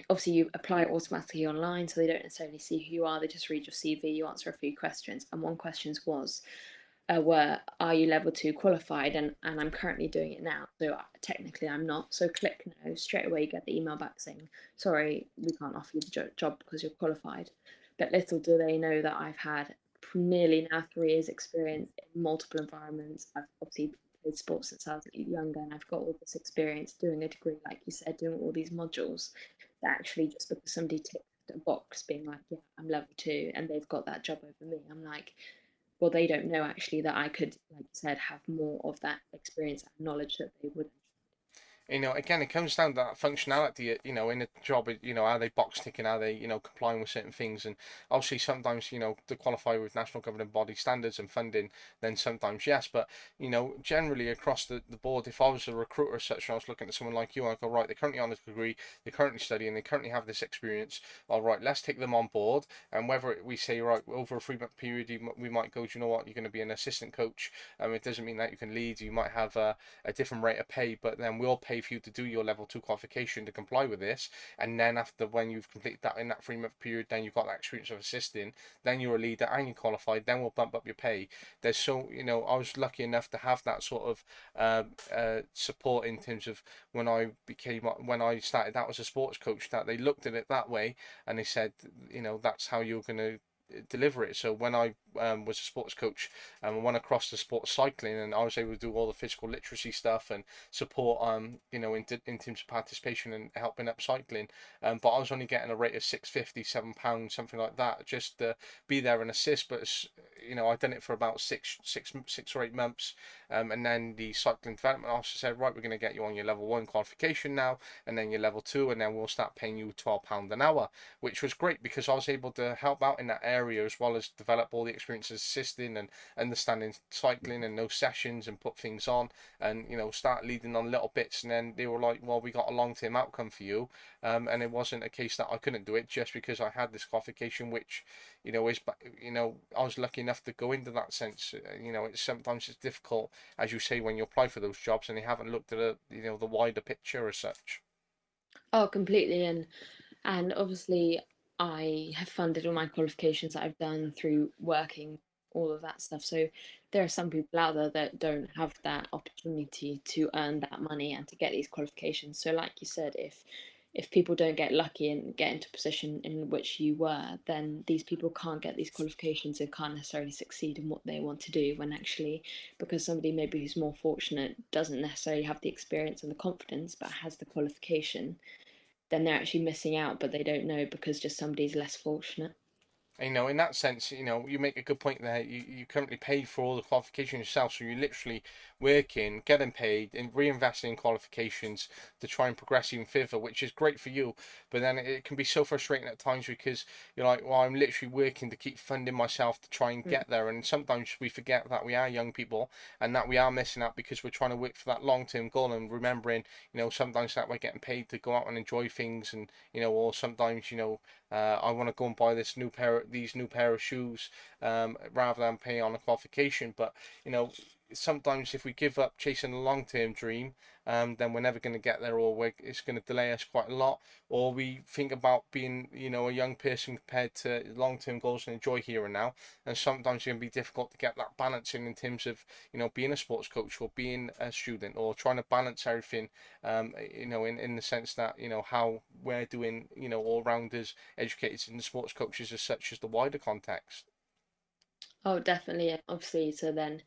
Speaker 2: obviously you apply automatically online, so they don't necessarily see who you are. They just read your CV, you answer a few questions, and one questions was, were are you level 2 qualified? And I'm currently doing it now, so technically I'm not. So click no, straight away you get the email back saying, sorry, we can't offer you the job because you're qualified. But little do they know that I've had nearly now 3 years experience in multiple environments. I've obviously played sports since I was younger, and I've got all this experience doing a degree, like you said, doing all these modules. That actually, just because somebody ticked a box being like, yeah, I'm level 2, and they've got that job over me, I'm like, well, they don't know actually that I could, like you said, have more of that experience and knowledge that they would.
Speaker 1: Again, it comes down to that functionality, in a job. Are they box ticking? Are they, complying with certain things? And obviously, sometimes, to qualify with national governing body standards and funding, then sometimes yes. But, generally across the board, if I was a recruiter as such, and I was looking at someone like you, I go, right, they're currently on this degree, they're currently studying, they currently have this experience. All right, let's take them on board. And whether we say, right, over a 3 month period, we might go, do you know what, you're going to be an assistant coach. It doesn't mean that you can lead. You might have a different rate of pay, but then we'll pay for you to do your level 2 qualification to comply with this. And then after, when you've completed that in that 3 month period, then you've got that experience of assisting, then you're a leader and you're qualified, then we'll bump up your pay. I was lucky enough to have that sort of support in terms of when I started out as a sports coach, that they looked at it that way, and they said, that's how you're going to deliver it. So when I was a sports coach, I went across to sports cycling, and I was able to do all the physical literacy stuff and support, in terms of participation and helping up cycling. But I was only getting a rate of £6.50, £7, something like that, just to be there and assist. But I'd done it for about six or 8 months, and then the cycling development officer said, right, we're going to get you on your level 1 qualification now, and then your level 2, and then we'll start paying you £12 an hour, which was great because I was able to help out in that area as well as develop all the experience as assisting and understanding cycling and those sessions and put things on and start leading on little bits. And then they were like, well, we got a long-term outcome for you. And it wasn't a case that I couldn't do it just because I had this qualification, which is, I was lucky enough to go into that sense. It's sometimes it's difficult, as you say, when you apply for those jobs and they haven't looked at the wider picture as such.
Speaker 2: Oh, completely. And obviously, I have funded all my qualifications that I've done through working, all of that stuff. So there are some people out there that don't have that opportunity to earn that money and to get these qualifications. So, like you said, if people don't get lucky and get into a position in which you were, then these people can't get these qualifications and can't necessarily succeed in what they want to do. When actually, because somebody maybe who's more fortunate doesn't necessarily have the experience and the confidence, but has the qualification, then they're actually missing out, but they don't know because just somebody's less fortunate.
Speaker 1: In that sense, you make a good point there. You currently paid for all the qualifications yourself, so you're literally working, getting paid, and reinvesting in qualifications to try and progress even further, which is great for you. But then it can be so frustrating at times because you're like, well, I'm literally working to keep funding myself to try and
Speaker 2: Mm.
Speaker 1: get there. And sometimes we forget that we are young people and that we are missing out because we're trying to work for that long-term goal and remembering, sometimes that we're getting paid to go out and enjoy things and, or sometimes, I want to go and buy these new pair of shoes, rather than pay on a qualification. But sometimes if we give up chasing a long term dream, then we're never going to get there, or it's going to delay us quite a lot. Or we think about being, a young person compared to long term goals and enjoy here and now. And sometimes it can be difficult to get that balance in terms of, being a sports coach or being a student or trying to balance everything, in the sense that, how we're doing, all rounders, educators, and sports coaches as such as the wider context.
Speaker 2: Oh, definitely. And obviously, to then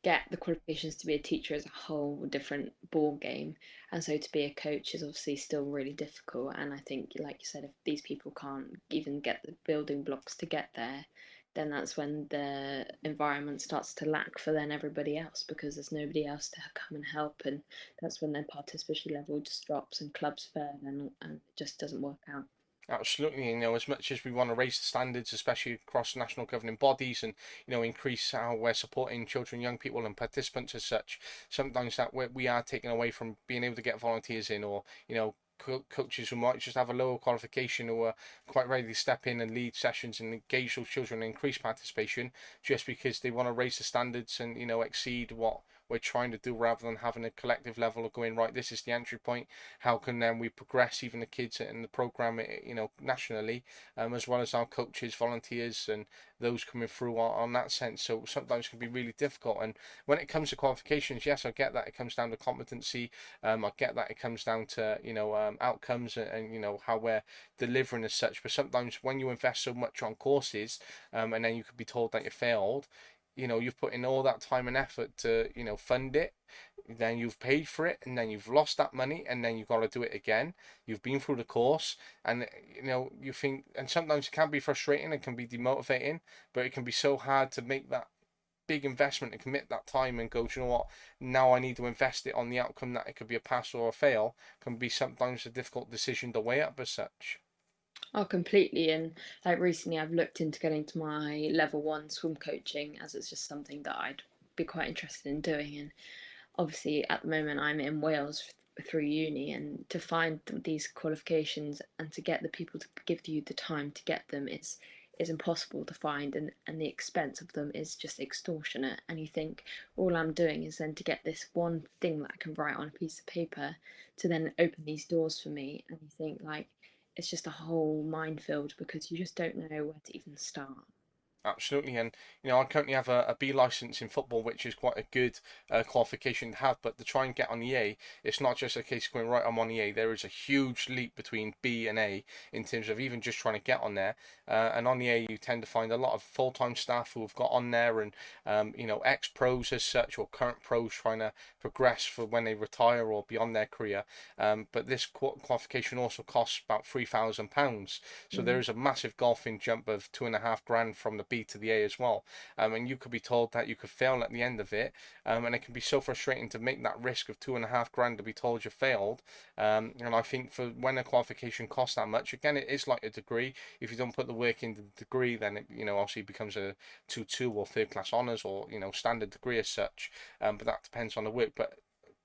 Speaker 2: get the qualifications to be a teacher is a whole different ball game. And so to be a coach is obviously still really difficult. And I think, like you said, if these people can't even get the building blocks to get there, then that's when the environment starts to lack for then everybody else because there's nobody else to come and help. And that's when their participation level just drops and clubs fail and it just doesn't work out.
Speaker 1: Absolutely, as much as we want to raise the standards, especially across national governing bodies, and increase how we're supporting children, young people, and participants as such, sometimes that we are taken away from being able to get volunteers in, or coaches who might just have a lower qualification who are quite ready to step in and lead sessions and engage those children and increase participation, just because they want to raise the standards and exceed what we're trying to do, rather than having a collective level of going, right, this is the entry point, how can then we progress even the kids in the program, nationally, as well as our coaches, volunteers, and those coming through on that sense. So sometimes it can be really difficult. And when it comes to qualifications, yes, I get that it comes down to competency. I get that it comes down to outcomes, and how we're delivering as such. But sometimes when you invest so much on courses, and then you could be told that you failed, you've put in all that time and effort to fund it, then you've paid for it, and then you've lost that money, and then you've got to do it again. You've been through the course, and you think, and sometimes it can be frustrating, it can be demotivating, but it can be so hard to make that big investment and commit that time and go, "Do you know what, now I need to invest it on the outcome that it could be a pass or a fail," can be sometimes a difficult decision to weigh up as such.
Speaker 2: Oh, completely. And like recently, I've looked into getting to my level one swim coaching as it's just something that I'd be quite interested in doing. And obviously, at the moment, I'm in Wales through uni, and to find these qualifications and to get the people to give you the time to get them is impossible to find, and the expense of them is just extortionate. And you think all I'm doing is then to get this one thing that I can write on a piece of paper to then open these doors for me, and you think like it's just a whole minefield because you just don't know where to even start.
Speaker 1: Absolutely, and I currently have a B license in football, which is quite a good qualification to have. But to try and get on the A, it's not just a case of going, right, I'm on the A. There is a huge leap between B and A in terms of even just trying to get on there. And on the A, you tend to find a lot of full-time staff who have got on there, and ex-pros as such, or current pros trying to progress for when they retire or beyond their career. But this qualification also costs about £3,000. So there
Speaker 2: Mm.
Speaker 1: is a massive golfing jump of 2.5 grand from the B B to the A as well. And you could be told that you could fail at the end of it, and it can be so frustrating to make that risk of 2.5 grand to be told you failed. And I think for when a qualification costs that much, again, it is like a degree. If you don't put the work into the degree, then it, obviously becomes a 2-2 or third class honours, or standard degree as such. But that depends on the work. But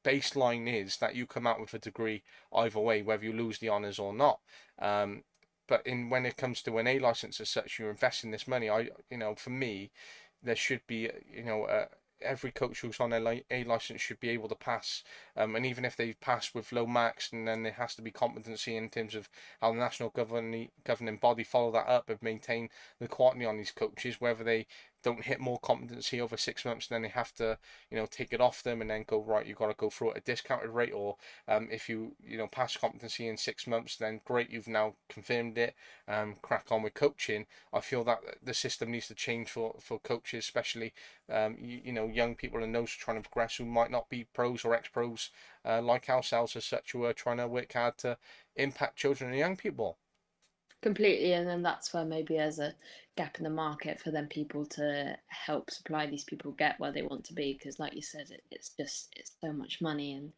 Speaker 1: baseline is that you come out with a degree either way, whether you lose the honours or not. Um, but when it comes to an A license as such, you're investing this money. For me, there should be, every coach who's on A license should be able to pass. And even if they pass with low marks, and then there has to be competency in terms of how the national governing body follow that up and maintain the quality on these coaches, whether they don't hit more competency over 6 months, and then they have to, take it off them and then go, right, you've got to go through at a discounted rate. Or if you, pass competency in 6 months, then great, you've now confirmed it, crack on with coaching. I feel that the system needs to change for coaches, especially, young people and those trying to progress who might not be pros or ex-pros, like ourselves as such, who are trying to work hard to impact children and young people.
Speaker 2: Completely, and then that's where maybe there's a gap in the market for them people to help supply these people get where they want to be, because like you said, it's so much money and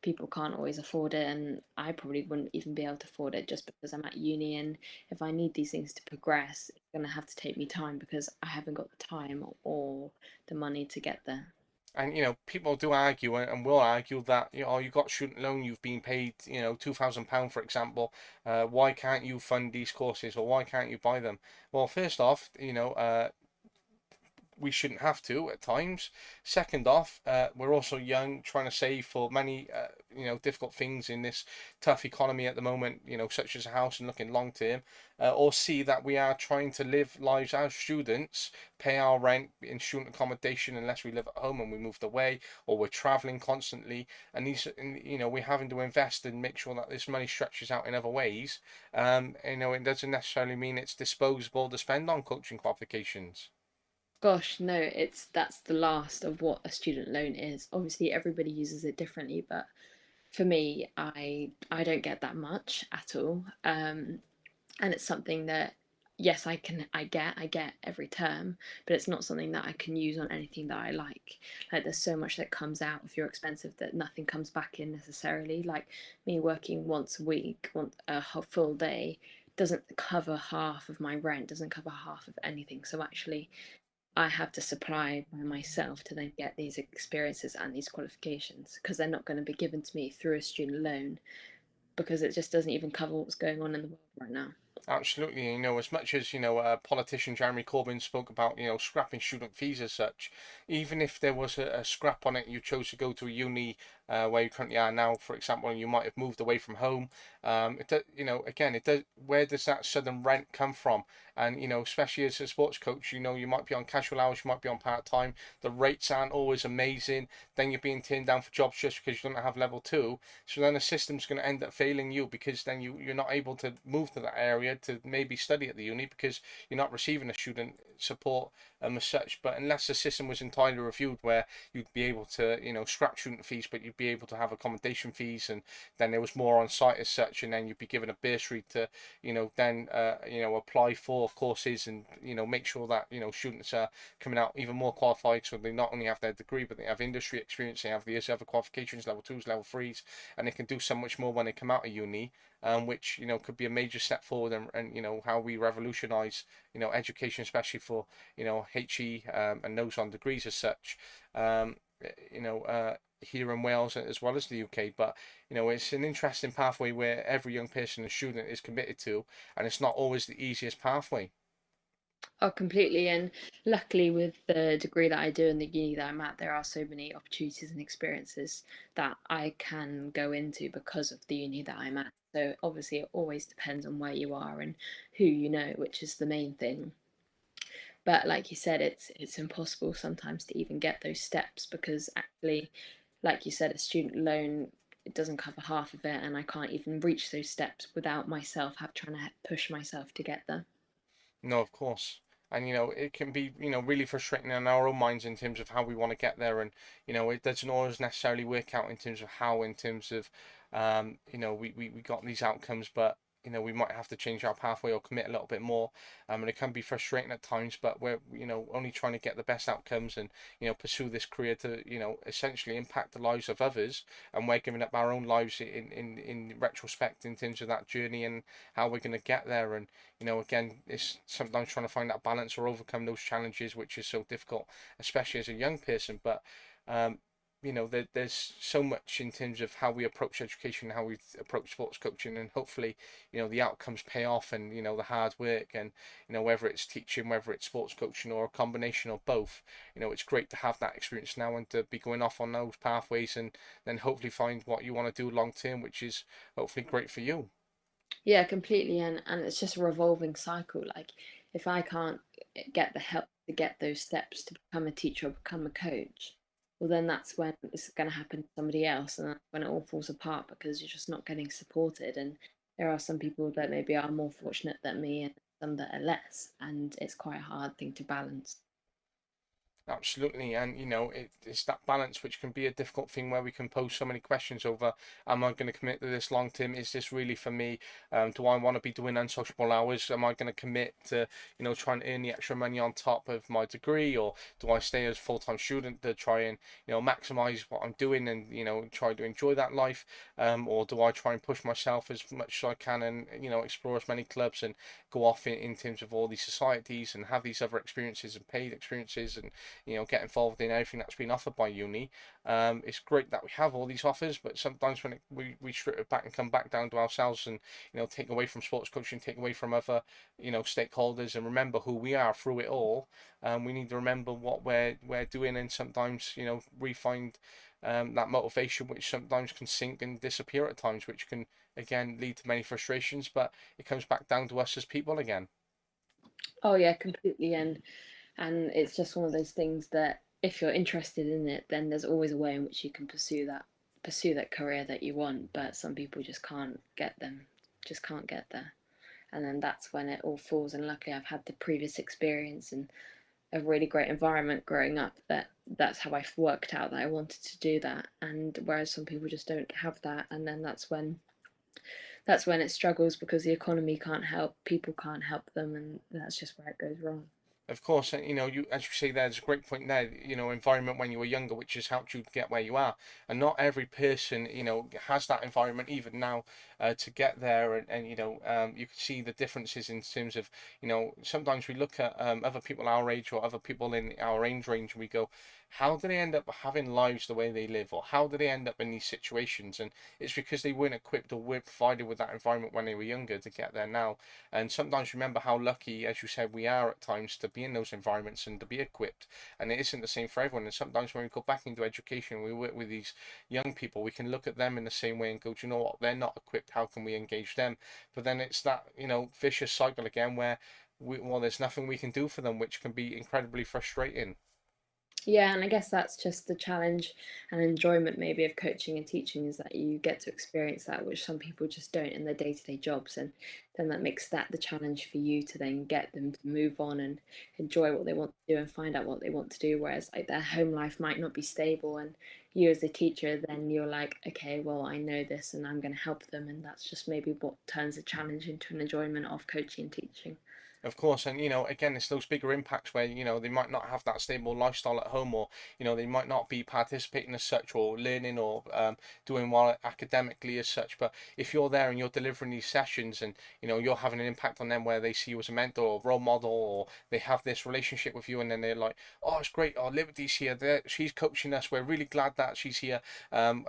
Speaker 2: people can't always afford it, and I probably wouldn't even be able to afford it just because I'm at uni, and if I need these things to progress, it's going to have to take me time because I haven't got the time or the money to get there.
Speaker 1: And people do argue and will argue that you got student loan, you've been paid £2,000 for example. Why can't you fund these courses, or why can't you buy them? Well, first off, we shouldn't have to at times. Second off, we're also young, trying to save for many, difficult things in this tough economy at the moment, such as a house, and looking long term. Or see that we are trying to live lives as students, pay our rent in student accommodation unless we live at home and we moved away, or we're traveling constantly. And we're having to invest and make sure that this money stretches out in other ways. It doesn't necessarily mean it's disposable to spend on coaching qualifications.
Speaker 2: Gosh, no, it's that's the last of what a student loan is. Obviously, everybody uses it differently, but for me, I don't get that much at all. And it's something that yes, I get every term, but it's not something that I can use on anything that I like. Like there's so much that comes out if you're expensive that nothing comes back in necessarily. Like me working once a week, a full day doesn't cover half of my rent, doesn't cover half of anything. So actually I have to supply by myself to then get these experiences and these qualifications because they're not going to be given to me through a student loan because it just doesn't even cover what's going on in the world right now.
Speaker 1: Absolutely, as much as politician Jeremy Corbyn spoke about scrapping student fees as such, even if there was a scrap on it, you chose to go to a uni where you currently are now, for example, and you might have moved away from home. It does, again, it does. Where does that sudden rent come from? And especially as a sports coach, you might be on casual hours, you might be on part time. The rates aren't always amazing. Then you're being turned down for jobs just because you don't have level two. So then the system's going to end up failing you, because then you're not able to move to that area to maybe study at the uni because you're not receiving a student support as such. But unless the system was entirely reviewed, where you'd be able to scrap student fees, but you'd be able to have accommodation fees, and then there was more on site as such, and then you'd be given a bursary to then apply for courses, and make sure that students are coming out even more qualified, so they not only have their degree but they have industry experience, they have the other qualifications, level twos, level threes, and they can do so much more when they come out of uni, which could be a major step forward, and how we revolutionise education, especially for HE, and those on degrees as such. Um, you know Here in Wales as well as the UK, but it's an interesting pathway where every young person and student is committed to, and it's not always the easiest pathway.
Speaker 2: Oh, completely. And luckily, with the degree that I do and the uni that I'm at, there are so many opportunities and experiences that I can go into because of the uni that I'm at. So obviously, it always depends on where you are and who you know, which is the main thing. But like you said, it's impossible sometimes to even get those steps because actually, like you said, a student loan it doesn't cover half of it, and I can't even reach those steps without myself have trying to push myself to get there.
Speaker 1: No, of course. And it can be really frustrating in our own minds in terms of how we want to get there, and it doesn't always necessarily work out in terms of how, in terms of we got these outcomes. But we might have to change our pathway or commit a little bit more. And it can be frustrating at times, but we're, only trying to get the best outcomes and, pursue this career to, essentially impact the lives of others. And we're giving up our own lives in retrospect in terms of that journey and how we're going to get there. And, again, it's sometimes trying to find that balance or overcome those challenges, which is so difficult, especially as a young person. But, um, there's so much in terms of how we approach education, how we approach sports coaching, and hopefully, the outcomes pay off, and the hard work, and whether it's teaching, whether it's sports coaching, or a combination of both. It's great to have that experience now and to be going off on those pathways, and then hopefully find what you want to do long term, which is hopefully great for you.
Speaker 2: Yeah, completely. And it's just a revolving cycle. Like, if I can't get the help to get those steps to become a teacher or become a coach, well, then that's when it's going to happen to somebody else. And that's when it all falls apart because you're just not getting supported. And there are some people that maybe are more fortunate than me and some that are less. And it's quite a hard thing to balance.
Speaker 1: Absolutely, and it's that balance which can be a difficult thing where we can pose so many questions over: Am I going to commit to this long term? Is this really for me? Do I want to be doing unsociable hours? Am I going to commit to try and earn the extra money on top of my degree, or do I stay as full time student to try and maximize what I'm doing and try to enjoy that life, or do I try and push myself as much as I can and explore as many clubs and go off in terms of all these societies and have these other experiences and paid experiences and get involved in everything that's been offered by uni. It's great that we have all these offers, but sometimes when we strip it back and come back down to ourselves and take away from sports coaching, take away from other stakeholders, and remember who we are through it all. We need to remember what we're doing, and sometimes we find that motivation, which sometimes can sink and disappear at times, which can again lead to many frustrations. But it comes back down to us as people again.
Speaker 2: Oh, yeah, completely. And it's just one of those things that if you're interested in it, then there's always a way in which you can pursue that career that you want. But some people just can't get there, and then that's when it all falls. And luckily I've had the previous experience and a really great environment growing up that's how I worked out that I wanted to do that. And whereas some people just don't have that, and then that's when it struggles because the economy can't help, people can't help them, and that's just where it goes wrong.
Speaker 1: Of course, and you as you say, there's a great point there. Environment when you were younger, which has helped you get where you are, and not every person has that environment even now to get there. And you can see the differences in terms of sometimes we look at other people our age or other people in our age range, and we go, how do they end up having lives the way they live, or how do they end up in these situations? And it's because they weren't equipped or weren't provided with that environment when they were younger to get there now. And sometimes remember how lucky, as you said, we are at times to be in those environments and to be equipped. And it isn't the same for everyone. And sometimes when we go back into education, we work with these young people, we can look at them in the same way and go, do you know what? They're not equipped. How can we engage them? But then it's that, vicious cycle again where there's nothing we can do for them, which can be incredibly frustrating.
Speaker 2: Yeah, and I guess that's just the challenge and enjoyment maybe of coaching and teaching, is that you get to experience that, which some people just don't in their day-to-day jobs. And then that makes that the challenge for you to then get them to move on and enjoy what they want to do and find out what they want to do. Whereas like their home life might not be stable, and you as a teacher, then you're like, okay, well, I know this and I'm going to help them. And that's just maybe what turns a challenge into an enjoyment of coaching and teaching.
Speaker 1: Of course, and again, it's those bigger impacts where they might not have that stable lifestyle at home, or they might not be participating as such, or learning, or doing well academically as such. But if you're there and you're delivering these sessions, and you're having an impact on them, where they see you as a mentor or role model, or they have this relationship with you, and then they're like, "Oh, it's great! Oh, Liberty's here. She's coaching us. We're really glad that she's here." And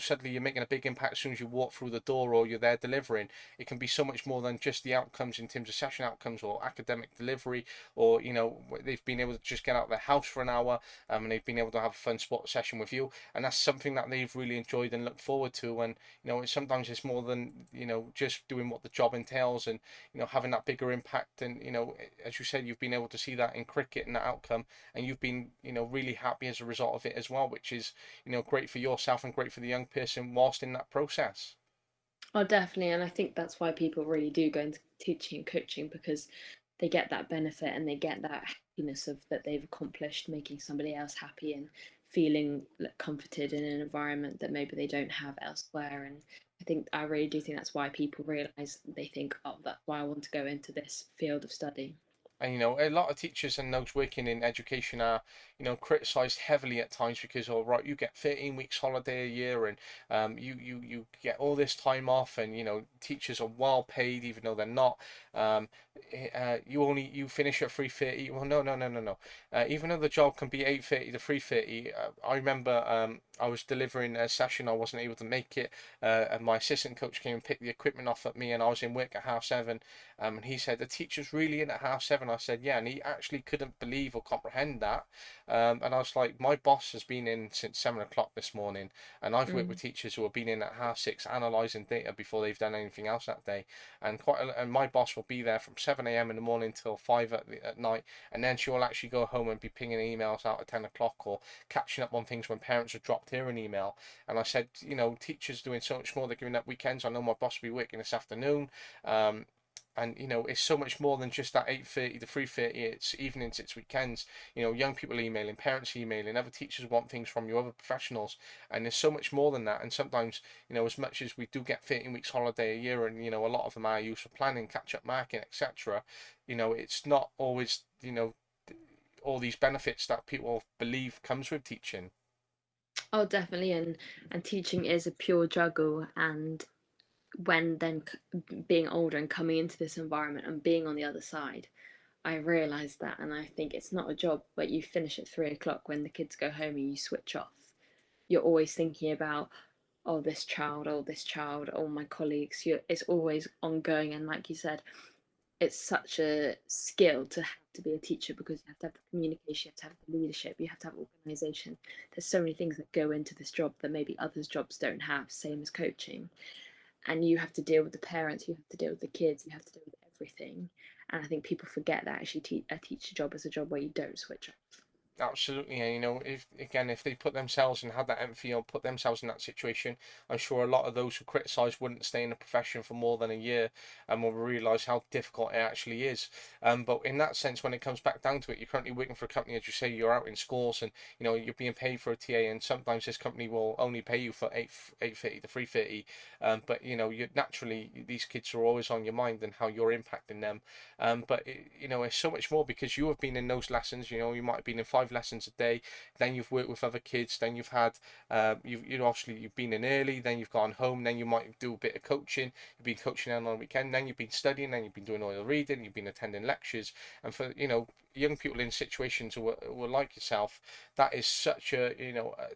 Speaker 1: suddenly you're making a big impact as soon as you walk through the door, or you're there delivering. It can be so much more than just the outcomes in terms of session outcomes or academic delivery, or they've been able to just get out of their house for an hour, and they've been able to have a fun sport session with you, and that's something that they've really enjoyed and looked forward to. And sometimes it's more than just doing what the job entails, and having that bigger impact. And as you said, you've been able to see that in cricket and that outcome, and you've been really happy as a result of it as well, which is great for yourself and great for the young person whilst in that process.
Speaker 2: Oh, definitely. And I think that's why people really do go into teaching and coaching, because they get that benefit and they get that happiness of that they've accomplished making somebody else happy and feeling comforted in an environment that maybe they don't have elsewhere. And I really do think that's why people realize, they think, oh, that's why I want to go into this field of study.
Speaker 1: And a lot of teachers and those working in education are, criticised heavily at times because, all right, you get 13 weeks holiday a year, and you get all this time off, and teachers are well paid even though they're not. Um, you finish at 3:30. Well, no, no, no, no, no. Even though the job can be 8:30 to 3:30, I remember I was delivering a session, I wasn't able to make it, and my assistant coach came and picked the equipment off at me, and I was in work at 7:30. And he said, the teacher's really in at 7:30. I said, yeah. And he actually couldn't believe or comprehend that. And I was like, my boss has been in since 7 o'clock this morning. And I've worked
Speaker 2: Mm.
Speaker 1: with teachers who have been in at 6:30, analysing data before they've done anything else that day. And my boss will be there from 7 a.m. in the morning till 5 at night. And then she'll actually go home and be pinging emails out at 10 o'clock, or catching up on things when parents have dropped her an email. And I said, teachers doing so much more. They're giving up weekends. I know my boss will be working this afternoon. And it's so much more than just that 8:30 to 3:30. It's evenings, it's weekends. Young people emailing, parents emailing, other teachers want things from you, other professionals, and there's so much more than that. And sometimes, as much as we do get 13 weeks holiday a year, and a lot of them are used for planning, catch up marking, etc. It's not always all these benefits that people believe comes with teaching.
Speaker 2: Oh, definitely. And teaching is a pure juggle. And when then being older and coming into this environment and being on the other side, I realized that. And I think it's not a job, but you finish at 3 o'clock when the kids go home and you switch off. You're always thinking about, oh, this child, oh, this child, oh, my colleagues. It's always ongoing. And like you said, it's such a skill to have to be a teacher, because you have to have the communication, you have to have the leadership, you have to have organization. There's so many things that go into this job that maybe others' jobs don't have, same as coaching. And you have to deal with the parents, you have to deal with the kids, you have to deal with everything. And I think people forget that actually a teacher job is a job where you don't switch off.
Speaker 1: Absolutely, and if they put themselves and had that empathy or put themselves in that situation, I'm sure a lot of those who criticise wouldn't stay in the profession for more than a year, and will realise how difficult it actually is. But in that sense, when it comes back down to it, you're currently working for a company, as you say, you're out in schools, and you're being paid for a TA, and sometimes this company will only pay you for 8:30 to 3:30. But you naturally, these kids are always on your mind and how you're impacting them. But it's so much more, because you have been in those lessons. You might have been in 5 lessons a day. Then you've worked with other kids. Then you've had, obviously you've been in early. Then you've gone home. Then you might do a bit of coaching. You've been coaching on the weekend. Then you've been studying. Then you've been doing all the reading. You've been attending lectures. And for young people in situations who are like yourself, that is such a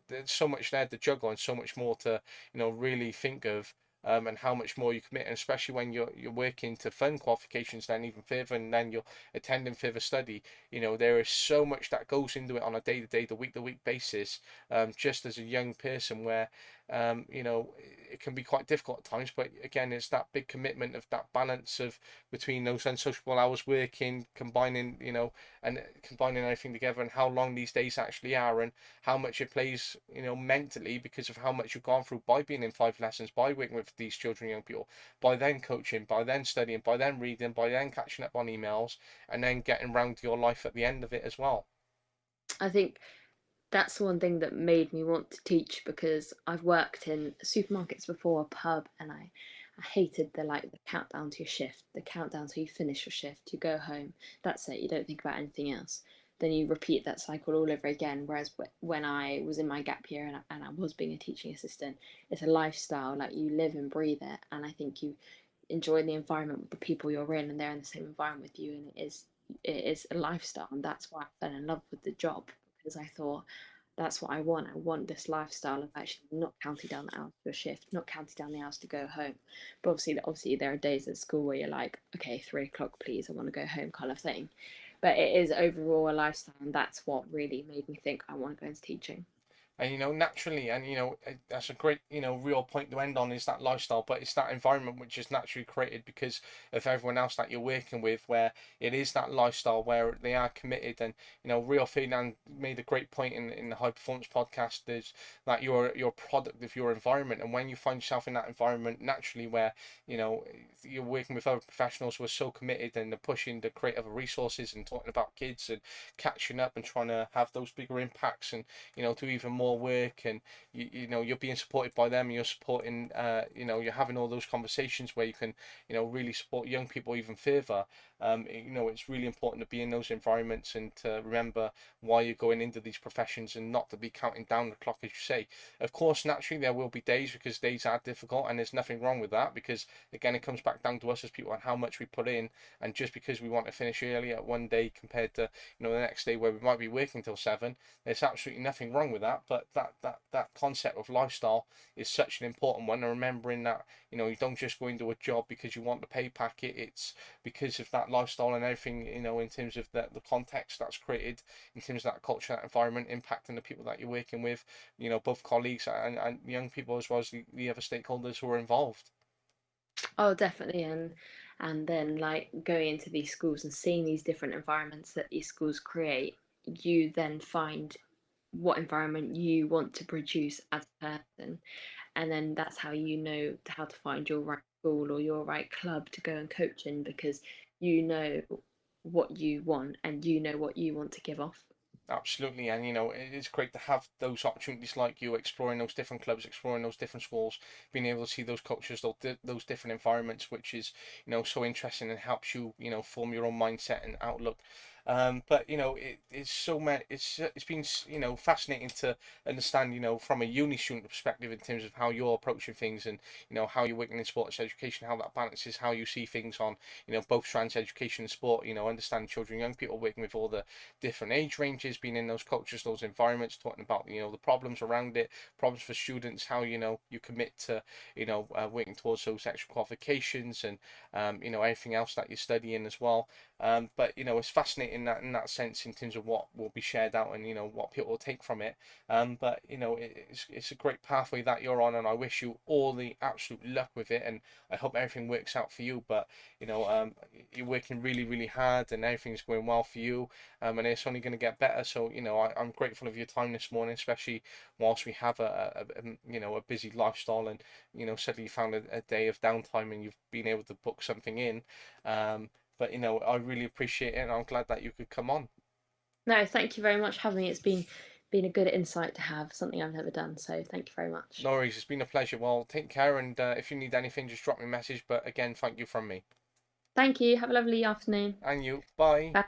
Speaker 1: there's so much there to juggle, and so much more to really think of, and how much more you commit, and especially when you're working to fund qualifications, then even further, and then you're attending further study. There is so much that goes into it on a day-to-day, the week-to-week basis, just as a young person, where it can be quite difficult at times. But again, it's that big commitment of that balance of between those unsociable hours working, and combining everything together, and how long these days actually are, and how much it plays, mentally, because of how much you've gone through by being in 5 lessons, by working with these children, young people, by then coaching, by then studying, by then reading, by then catching up on emails, and then getting round to your life at the end of it as well.
Speaker 2: I think that's the one thing that made me want to teach, because I've worked in supermarkets before, a pub, and I hated the countdown to your shift, the countdown till you finish your shift, you go home, that's it, you don't think about anything else. Then you repeat that cycle all over again. Whereas when I was in my gap year, and I was being a teaching assistant, it's a lifestyle, like you live and breathe it. And I think you enjoy the environment with the people you're in, and they're in the same environment with you, and it is a lifestyle. And that's why I fell in love with the job, because I thought, that's what I want. I want this lifestyle of actually not counting down the hours to a shift, not counting down the hours to go home. But obviously, there are days at school where you're like, okay, 3 o'clock, please, I want to go home, kind of thing. But it is overall a lifestyle, and that's what really made me think I want to go into teaching.
Speaker 1: And naturally, and that's a great real point to end on, is that lifestyle, but it's that environment which is naturally created because of everyone else that you're working with, where it is that lifestyle where they are committed. And Rio Ferdinand made a great point in the High Performance podcast, is that you're a product of your environment. And when you find yourself in that environment naturally, where you know you're working with other professionals who are so committed and they're pushing the create other resources and talking about kids and catching up and trying to have those bigger impacts, and do even more work, and you're being supported by them, and you're supporting, you're having all those conversations where you can really support young people even further. It's really important to be in those environments and to remember why you're going into these professions, and not to be counting down the clock, as you say. Of course, naturally there will be days, because days are difficult, and there's nothing wrong with that, because again, it comes back down to us as people and how much we put in. And just because we want to finish earlier one day compared to the next day where we might be working till 7, there's absolutely nothing wrong with that. But that concept of lifestyle is such an important one, and remembering that you don't just go into a job because you want the pay packet. It's because of that lifestyle and everything, in terms of the context that's created, in terms of that culture, that environment, impacting the people that you're working with, both colleagues and young people, as well as the other stakeholders who are involved.
Speaker 2: Oh, definitely. And then like going into these schools and seeing these different environments that these schools create, you then find what environment you want to produce as a person. And then that's how you know how to find your right school or your right club to go and coach in, because you know what you want and you know what you want to give off.
Speaker 1: Absolutely, and it is great to have those opportunities like you, exploring those different clubs, exploring those different schools, being able to see those cultures, those different environments, which is so interesting, and helps you form your own mindset and outlook. But it's so many. It's been fascinating to understand from a uni student perspective, in terms of how you're approaching things, and how you're working in sports education, how that balances how you see things on both strands, education and sport. Understand children, young people, working with all the different age ranges, being in those cultures, those environments, talking about the problems around it, problems for students, how you commit to working towards those extra qualifications, and anything else that you're studying as well. But it's fascinating that in that sense, in terms of what will be shared out, and what people will take from it. But it's a great pathway that you're on, and I wish you all the absolute luck with it, and I hope everything works out for you. But you're working really, really hard, and everything's going well for you, and it's only going to get better. So I'm grateful of your time this morning, especially whilst we have a busy lifestyle, and suddenly you found a day of downtime, and you've been able to book something in. But I really appreciate it, and I'm glad that you could come on.
Speaker 2: No, thank you very much for having me. It's been a good insight to have, something I've never done. So thank you very much.
Speaker 1: No worries, it's been a pleasure. Well, take care, and if you need anything, just drop me a message. But again, thank you from me.
Speaker 2: Thank you. Have a lovely afternoon.
Speaker 1: And you, bye.
Speaker 2: Bye.